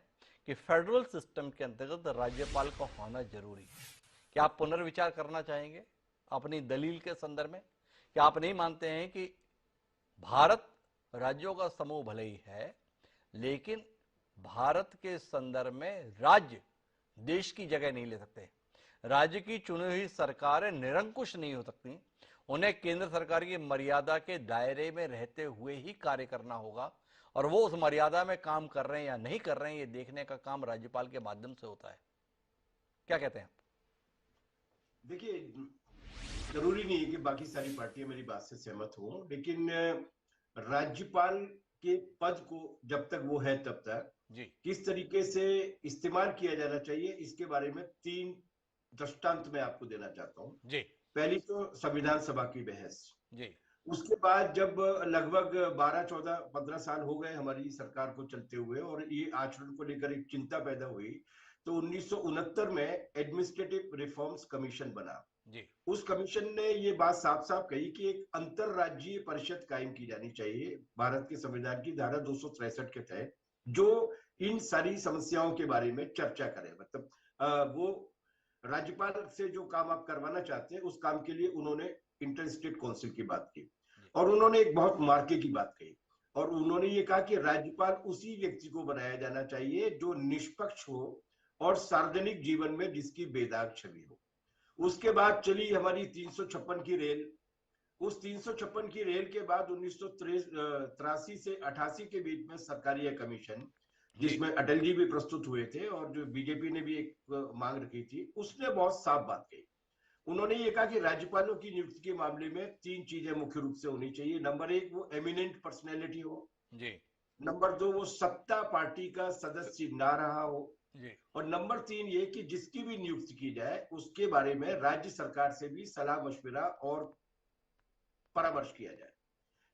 कि फेडरल सिस्टम के अंतर्गत राज्यपाल का होना जरूरी है। क्या आप पुनर्विचार करना चाहेंगे अपनी दलील के संदर्भ में? क्या आप नहीं मानते हैं कि भारत राज्यों का समूह भले ही है, लेकिन भारत के संदर्भ में राज्य देश की जगह नहीं ले सकते? राज्य की चुनी हुई सरकारें निरंकुश नहीं हो सकती, उन्हें केंद्र सरकार की मर्यादा के दायरे में रहते हुए ही कार्य करना होगा, और वो उस मर्यादा में काम कर रहे हैं या नहीं कर रहे हैं, ये देखने का काम राज्यपाल के माध्यम से होता है। क्या कहते हैं आप? देखिए, जरूरी नहीं है कि बाकी सारी पार्टियां मेरी बात से सहमत हों, लेकिन राज्यपाल के पद को जब तक वो है तब तक जी किस तरीके से इस्तेमाल किया जाना चाहिए, इसके बारे में 3 दृष्टांत मैं आपको देना चाहता हूं। जी पहली तो संविधान सभा की बहस, जी उसके बाद जब लगभग 12, 14, 15 साल हो गए हमारी सरकार को चलते हुए और ये आचरण को लेकर एक चिंता पैदा हुई, तो 1969 में एडमिनिस्ट्रेटिव रिफॉर्म्स कमीशन बना। जी उस कमीशन ने ये बात साफ साफ कही कि एक अंतरराज्यीय परिषद कायम की जानी चाहिए भारत के संविधान की धारा 263 के तहत, जो इन सारी समस्याओं के बारे में चर्चा करे। मतलब वो राज्यपाल से जो काम आप करवाना चाहते हैं, उस काम के लिए उन्होंने इंटर स्टेट काउंसिल की बात की, और उन्होंने एक बहुत मार्के की बात कही, और उन्होंने ये कहा कि राज्यपाल उसी व्यक्ति को बनाया जाना चाहिए जो निष्पक्ष हो और सार्वजनिक जीवन में जिसकी बेदाग छवि हो। उसके बाद चली हमारी 356 की रेल। उस 356 की रेल के बाद 1983 से 88 के बीच में सरकारीय कमीशन, जिसमें अटल जी भी प्रस्तुत हुए थे और जो बीजेपी ने भी एक मांग रखी थी, उसने बहुत साफ बात कही। उन्होंने ये कहा कि राज्यपालों की नियुक्ति के मामले में 3 चीजें मुख्य रूप से होनी चाहिए। नंबर 1, वो एमिनेंट पर्सनैलिटी हो। जी नंबर 2, वो सत्ता पार्टी का सदस्य ना रहा हो। जी और नंबर 3 ये कि जिसकी भी नियुक्ति की जाए उसके बारे में राज्य सरकार से भी सलाह मशविरा और परामर्श किया जाए।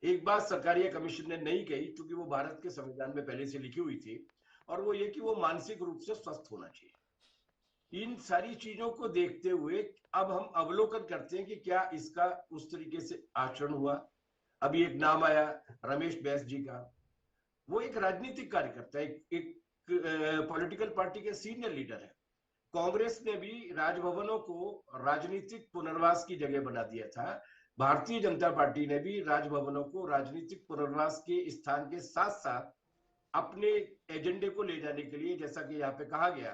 एक बात सरकारीय कमीशन ने नहीं कही, क्योंकि वो भारत के संविधान में पहले से लिखी हुई थी, और वो ये कि वो मानसिक रूप से स्वस्थ होना चाहिए। इन सारी चीजों को देखते हुए अब हम अवलोकन करते हैं कि क्या इसका उस तरीके से आचरण हुआ। अभी एक नाम आया रमेश बैस जी का, वो एक राजनीतिक कार्यकर्ता, एक पॉलिटिकल पार्टी के सीनियर लीडर है। कांग्रेस ने भी राजभवनों को राजनीतिक पुनर्वास की जगह बना दिया था। भारतीय जनता पार्टी ने भी राजभवनों को राजनीतिक पुनर्वास के स्थान के साथ साथ अपने एजेंडे को ले जाने के लिए, जैसा कि यहाँ पे कहा गया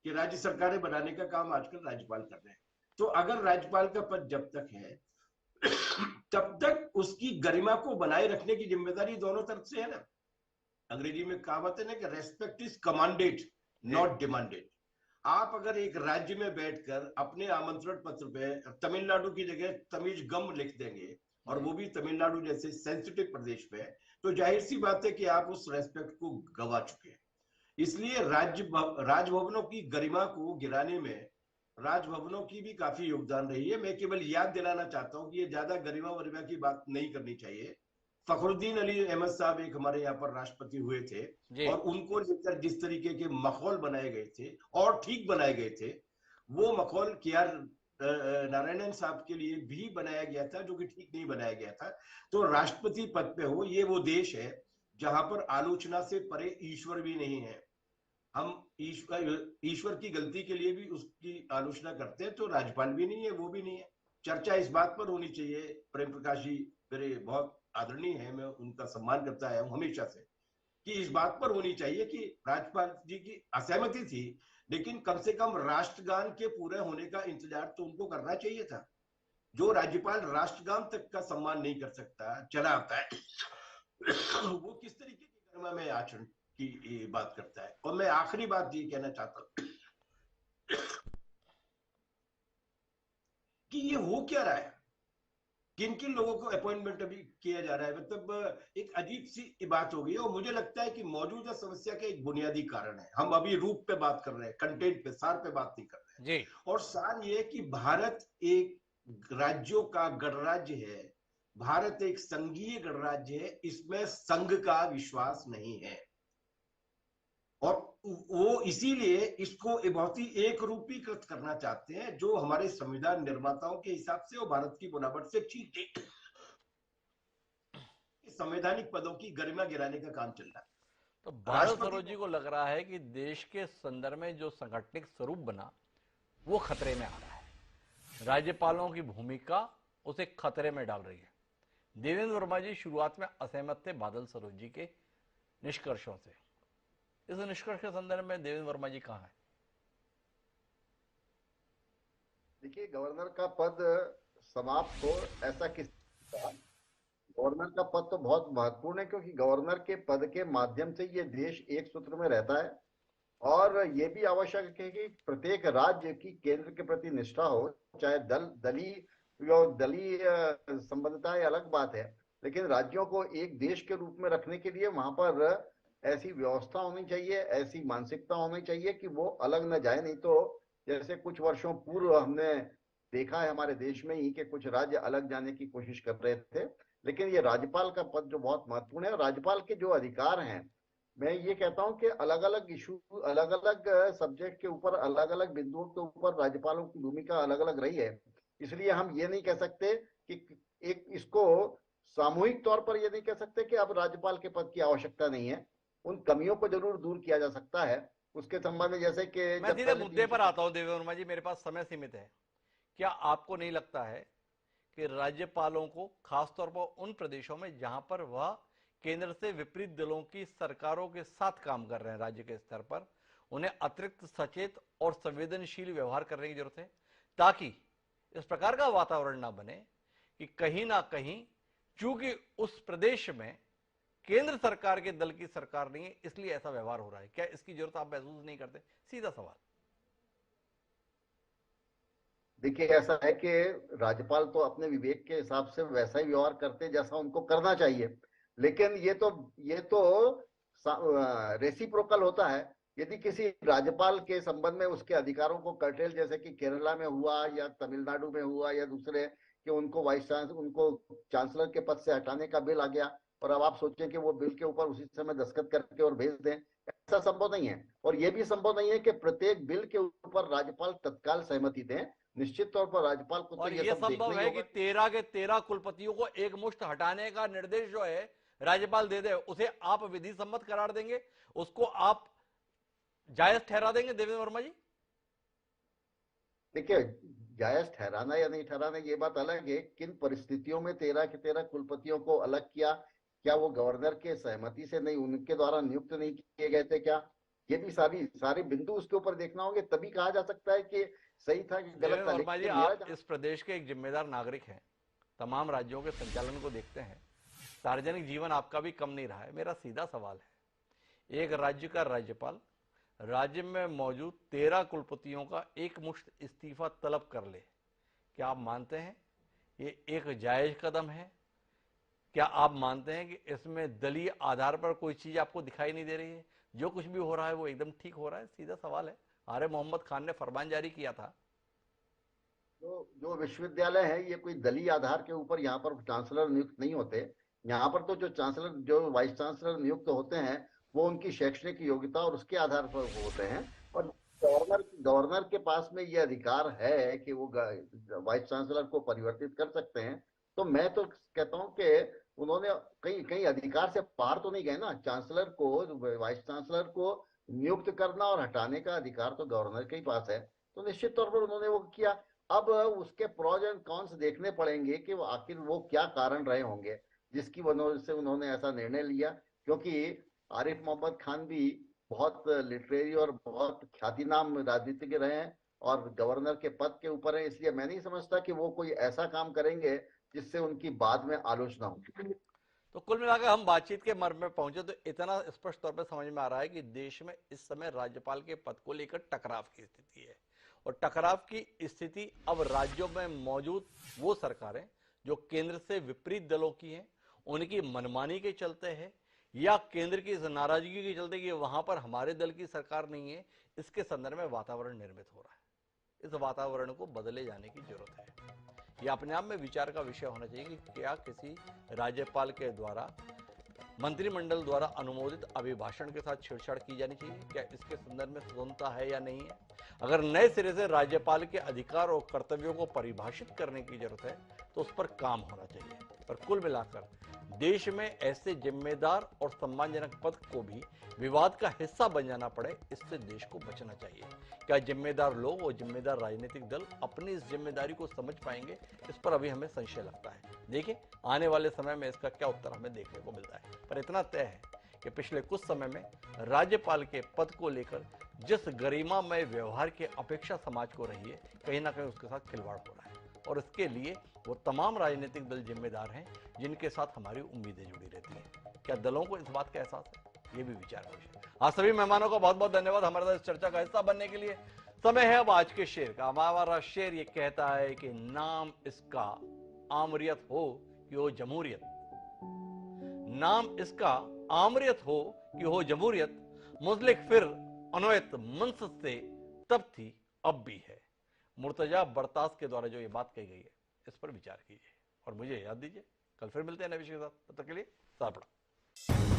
कि राज्य सरकारें बनाने का काम आजकल राज्यपाल कर रहे हैं। तो अगर राज्यपाल का पद जब तक है तब तक उसकी गरिमा को बनाए रखने की जिम्मेदारी दोनों तरफ से है ना। अंग्रेजी में कहावत है ना कि respect is commanded not demanded. आप अगर एक राज्य में बैठकर अपने आमंत्रण पत्र पे तमिलनाडु की जगह तमिज गम लिख देंगे, और वो भी तमिलनाडु जैसे सेंसिटिव प्रदेश में, तो जाहिर सी बात है कि आप उस रेस्पेक्ट को गवा चुके हैं। इसलिए राजभवनों की गरिमा को गिराने में राजभवनों की भी काफी योगदान रही है। मैं केवल याद दिलाना चाहता हूं कि ये ज्यादा गरिमा वरिमा की बात नहीं करनी चाहिए। फखरुद्दीन अली अहमद साहब एक हमारे यहाँ पर राष्ट्रपति हुए थे, और उनको लेकर जिस तरीके के माहौल बनाए गए थे और ठीक बनाए गए थे, वो माहौल KR नारायणन साहब के लिए भी बनाया गया था, जो कि ठीक नहीं बनाया गया था। तो राष्ट्रपति पद पे हो, ये वो देश है जहां पर आलोचना से परे ईश्वर भी नहीं है। हम ईश्वर की गलती के लिए भी उसकी आलोचना करते हैं, तो राज्यपाल भी नहीं है, वो भी नहीं है। चर्चा इस बात पर होनी चाहिए। प्रेम प्रकाश जी मेरे बहुत आदरणीय है, मैं उनका सम्मान करता आया हूं हमेशा से, कि इस बात पर होनी चाहिए कि राज्यपाल जी की असहमति थी, लेकिन कम से कम राष्ट्रगान के पूरे होने का इंतजार तो उनको करना चाहिए था। जो राज्यपाल राष्ट्रगान तक का सम्मान नहीं कर सकता, चला आता है वो किस तरीके की गरिमा में आचरण की बात करता है। और मैं आखिरी बात ये कहना चाहता हूं कि ये हो क्या रहा है, किन किन लोगों को अपॉइंटमेंट अभी किया जा रहा है। मतलब एक अजीब सी बात हो गई है, और मुझे लगता है कि मौजूदा समस्या का एक बुनियादी कारण है। हम अभी रूप पे बात कर रहे हैं, कंटेंट पे, सार पे बात नहीं कर रहे हैं। और सार ये है कि भारत एक राज्यों का गणराज्य है, भारत एक संघीय गणराज्य है, इसमें संघ का विश्वास नहीं है, और वो इसीलिए इसको बहुत ही एक रूपीकृत करना चाहते हैं, जो हमारे संविधान निर्माताओं के हिसाब से और भारत की बनावट से ठीक है। संवैधानिक पदों की गरिमा गिराने का काम चल रहा है। तो भारत सरोज जी को लग रहा है कि देश के संदर्भ में जो सांगठनिक स्वरूप बना वो खतरे में आ रहा है। राज्यपालों की भूमिका उसे खतरे में डाल रही है। देवेंद्र वर्मा जी शुरुआत में असहमत थे बादल सरोज जी के निष्कर्षों से। इस निष्कर्ष के संदर्भ में देवेंद्र वर्मा जी कहां है? देखिए, गवर्नर का पद समाप्त हो ऐसा किस गवर्नर का पद तो बहुत महत्वपूर्ण है, क्योंकि गवर्नर के पद के माध्यम से ये देश एक सूत्र में रहता है। और ये भी आवश्यक है कि प्रत्येक राज्य की केंद्र के प्रति निष्ठा हो, चाहे दलीय संबंधता अलग बात है, लेकिन राज्यों को एक देश के रूप में रखने के लिए वहां पर ऐसी व्यवस्था होनी चाहिए, ऐसी मानसिकता होनी चाहिए कि वो अलग न जाए। नहीं तो जैसे कुछ वर्षों पूर्व हमने देखा है हमारे देश में ही कि कुछ राज्य अलग जाने की कोशिश कर रहे थे। लेकिन ये राज्यपाल का पद जो बहुत महत्वपूर्ण है, राज्यपाल के जो अधिकार हैं, मैं ये कहता हूं कि अलग अलग इशू, अलग अलग सब्जेक्ट के ऊपर, अलग अलग बिंदुओं के ऊपर राज्यपालों की भूमिका अलग अलग रही है। इसलिए हम ये नहीं कह सकते कि एक इसको सामूहिक तौर पर ये नहीं कह सकते कि अब राज्यपाल के पद की आवश्यकता नहीं है। उन कमियों को जरूर दूर किया जा सकता है। उसके संबंध में जैसे कि मैं जब सीधे मुद्दे पर आता हूं देवेंद्र वर्मा जी, मेरे पास समय सीमित है। क्या आपको नहीं लगता है कि राज्यपालों को खासतौर पर उन प्रदेशों में जहां पर वह केंद्र से विपरीत दलों की सरकारों के साथ काम कर रहे हैं राज्य के स्तर पर, उन्हें अतिरिक्त सचेत और संवेदनशील व्यवहार करने की जरूरत है, ताकि इस प्रकार का वातावरण ना बने कि कहीं ना कहीं चूंकि उस प्रदेश में केंद्र सरकार के दल की सरकार नहीं है इसलिए ऐसा व्यवहार हो रहा है? क्या इसकी जरूरत आप महसूस नहीं करते? सीधा सवाल। देखिए, ऐसा है कि राज्यपाल तो अपने विवेक के हिसाब से वैसा ही व्यवहार करते जैसा उनको करना चाहिए। लेकिन ये तो रेसिप्रोकल होता है। यदि किसी राज्यपाल के संबंध में उसके अधिकारों को कर्टेल, जैसे कि केरला में हुआ या तमिलनाडु में हुआ या दूसरे, कि उनको चांसलर के पद से हटाने का बिल आ गया, और अब आप सोचें कि वो बिल के ऊपर उसी समय दस्तखत करके और भेज दें, ऐसा संभव नहीं है। और ये भी संभव नहीं है कि प्रत्येक बिल के ऊपर राज्यपाल तत्काल सहमति दें। निश्चित तौर पर राज्यपाल को तो और ये यह सब देखना संभव ही है कि होगा। 13 के 13 कुलपतियों को एक मुश्त हटाने का निर्देश जो है राज्यपाल दे दे, उसे आप विधि सम्मत करार देंगे, उसको आप जायज ठहरा देंगे देवेंद्र वर्मा जी? देखिए, जायज ठहराना या नहीं ठहराना ये बात अलग है। किन परिस्थितियों में 13 के 13 कुलपतियों को अलग किया? क्या वो गवर्नर के सहमति से नहीं, उनके द्वारा नियुक्त नहीं किए गए थे क्या? ये भी सारे बिंदु उसके ऊपर देखना होंगे, तभी कहा जा सकता है कि सही था कि गलत देवेंद्र था। वर्मा जी, लेकिन मेरा आप इस प्रदेश के एक जिम्मेदार नागरिक हैं, तमाम राज्यों के संचालन को देखते हैं, सार्वजनिक जीवन आपका भी कम नहीं रहा है। मेरा सीधा सवाल है, एक राज्य का राज्यपाल राज्य में मौजूद 13 कुलपतियों का एक मुश्त इस्तीफा तलब कर ले, क्या आप मानते हैं ये एक जायज कदम है? क्या आप मानते हैं कि इसमें दलीय आधार पर कोई चीज आपको दिखाई नहीं दे रही है? जो कुछ भी हो रहा है वो एकदम ठीक हो रहा है? सीधा सवाल है। आर्य मोहम्मद खान ने फरमान जारी किया था। तो जो विश्वविद्यालय है, ये कोई दलीय आधार के ऊपर यहाँ पर चांसलर नियुक्त नहीं होते। यहाँ पर तो जो वाइस चांसलर नियुक्त होते हैं, वो उनकी शैक्षणिक योग्यता और उसके आधार पर होते हैं। और गवर्नर के पास में ये अधिकार है कि वो वाइस चांसलर को परिवर्तित कर सकते हैं। तो मैं तो कहता हूँ कि उन्होंने कहीं कहीं अधिकार से पार तो नहीं गए ना। चांसलर को, वाइस चांसलर को नियुक्त करना और हटाने का अधिकार तो गवर्नर के ही पास है। तो निश्चित तौर पर उन्होंने वो किया। अब उसके प्रोज एंड कॉन्स देखने पड़ेंगे कि वो आखिर वो क्या कारण रहे होंगे जिसकी वजह से उन्होंने ऐसा निर्णय लिया। क्योंकि आरिफ मोहम्मद खान भी बहुत लिटरेरी और बहुत ख्यातिनाम राजनीतिज्ञ रहे हैं और गवर्नर के पद के ऊपर है। इसलिए मैं नहीं समझता कि वो कोई ऐसा काम करेंगे जिससे उनकी बाद में आलोचना होगी। तो कुल मिलाकर हम बातचीत के मर्म में पहुंचे तो इतना स्पष्ट तौर पर समझ में आ रहा है कि देश में इस समय राज्यपाल के पद को लेकर टकराव की स्थिति है, और टकराव की स्थिति अब राज्यों में मौजूद वो सरकारें जो केंद्र से विपरीत दलों की हैं, उनकी मनमानी के चलते है, या केंद्र की इस नाराजगी के चलते कि वहां पर हमारे दल की सरकार नहीं है, इसके संदर्भ में वातावरण निर्मित हो रहा है। इस वातावरण को बदले जाने की जरूरत है। यह अपने आप में विचार का विषय होना चाहिए कि क्या किसी राज्यपाल के द्वारा मंत्रिमंडल द्वारा अनुमोदित अभिभाषण के साथ छेड़छाड़ की जानी चाहिए? क्या इसके संदर्भ में स्वतंत्रता है या नहीं है? अगर नए सिरे से राज्यपाल के अधिकार और कर्तव्यों को परिभाषित करने की जरूरत है तो उस पर काम होना चाहिए। पर कुल मिलाकर देश में ऐसे जिम्मेदार और सम्मानजनक पद को भी विवाद का हिस्सा बन जाना पड़े, इससे देश को बचना चाहिए। क्या जिम्मेदार लोग और जिम्मेदार राजनीतिक दल अपनी इस जिम्मेदारी को समझ पाएंगे, इस पर अभी हमें संशय लगता है। देखिए आने वाले समय में इसका क्या उत्तर हमें देखने को मिलता है। पर इतना तय है कि पिछले कुछ समय में राज्यपाल के पद को लेकर जिस गरिमामय व्यवहार की अपेक्षा समाज को रही है, कहीं ना कहीं उसके साथ खिलवाड़ हो रहा है, और इसके लिए वो तमाम राजनीतिक दल जिम्मेदार हैं जिनके साथ हमारी उम्मीदें जुड़ी रहती हैं। क्या दलों को इस बात का एहसास है? ये भी विचार का विषय है। आप सभी मेहमानों का बहुत बहुत धन्यवाद हमारे साथ इस चर्चा का हिस्सा बनने के लिए। समय है अब आज के शेर का। हमारा शेर ये कहता है कि नाम इसका आमरियत हो कि हो जमहूरियत, नाम इसका आमरियत हो कि हो जमहूरियत, मुज़लिक फिर अनवयत मनसत से तब थी अब भी है। मुर्तजा बरतास के द्वारा जो ये बात कही गई है, इस पर विचार कीजिए और मुझे याद दीजिए। कल फिर मिलते हैं नए विषय के साथ, तब तक के लिए साथ बढ़ो।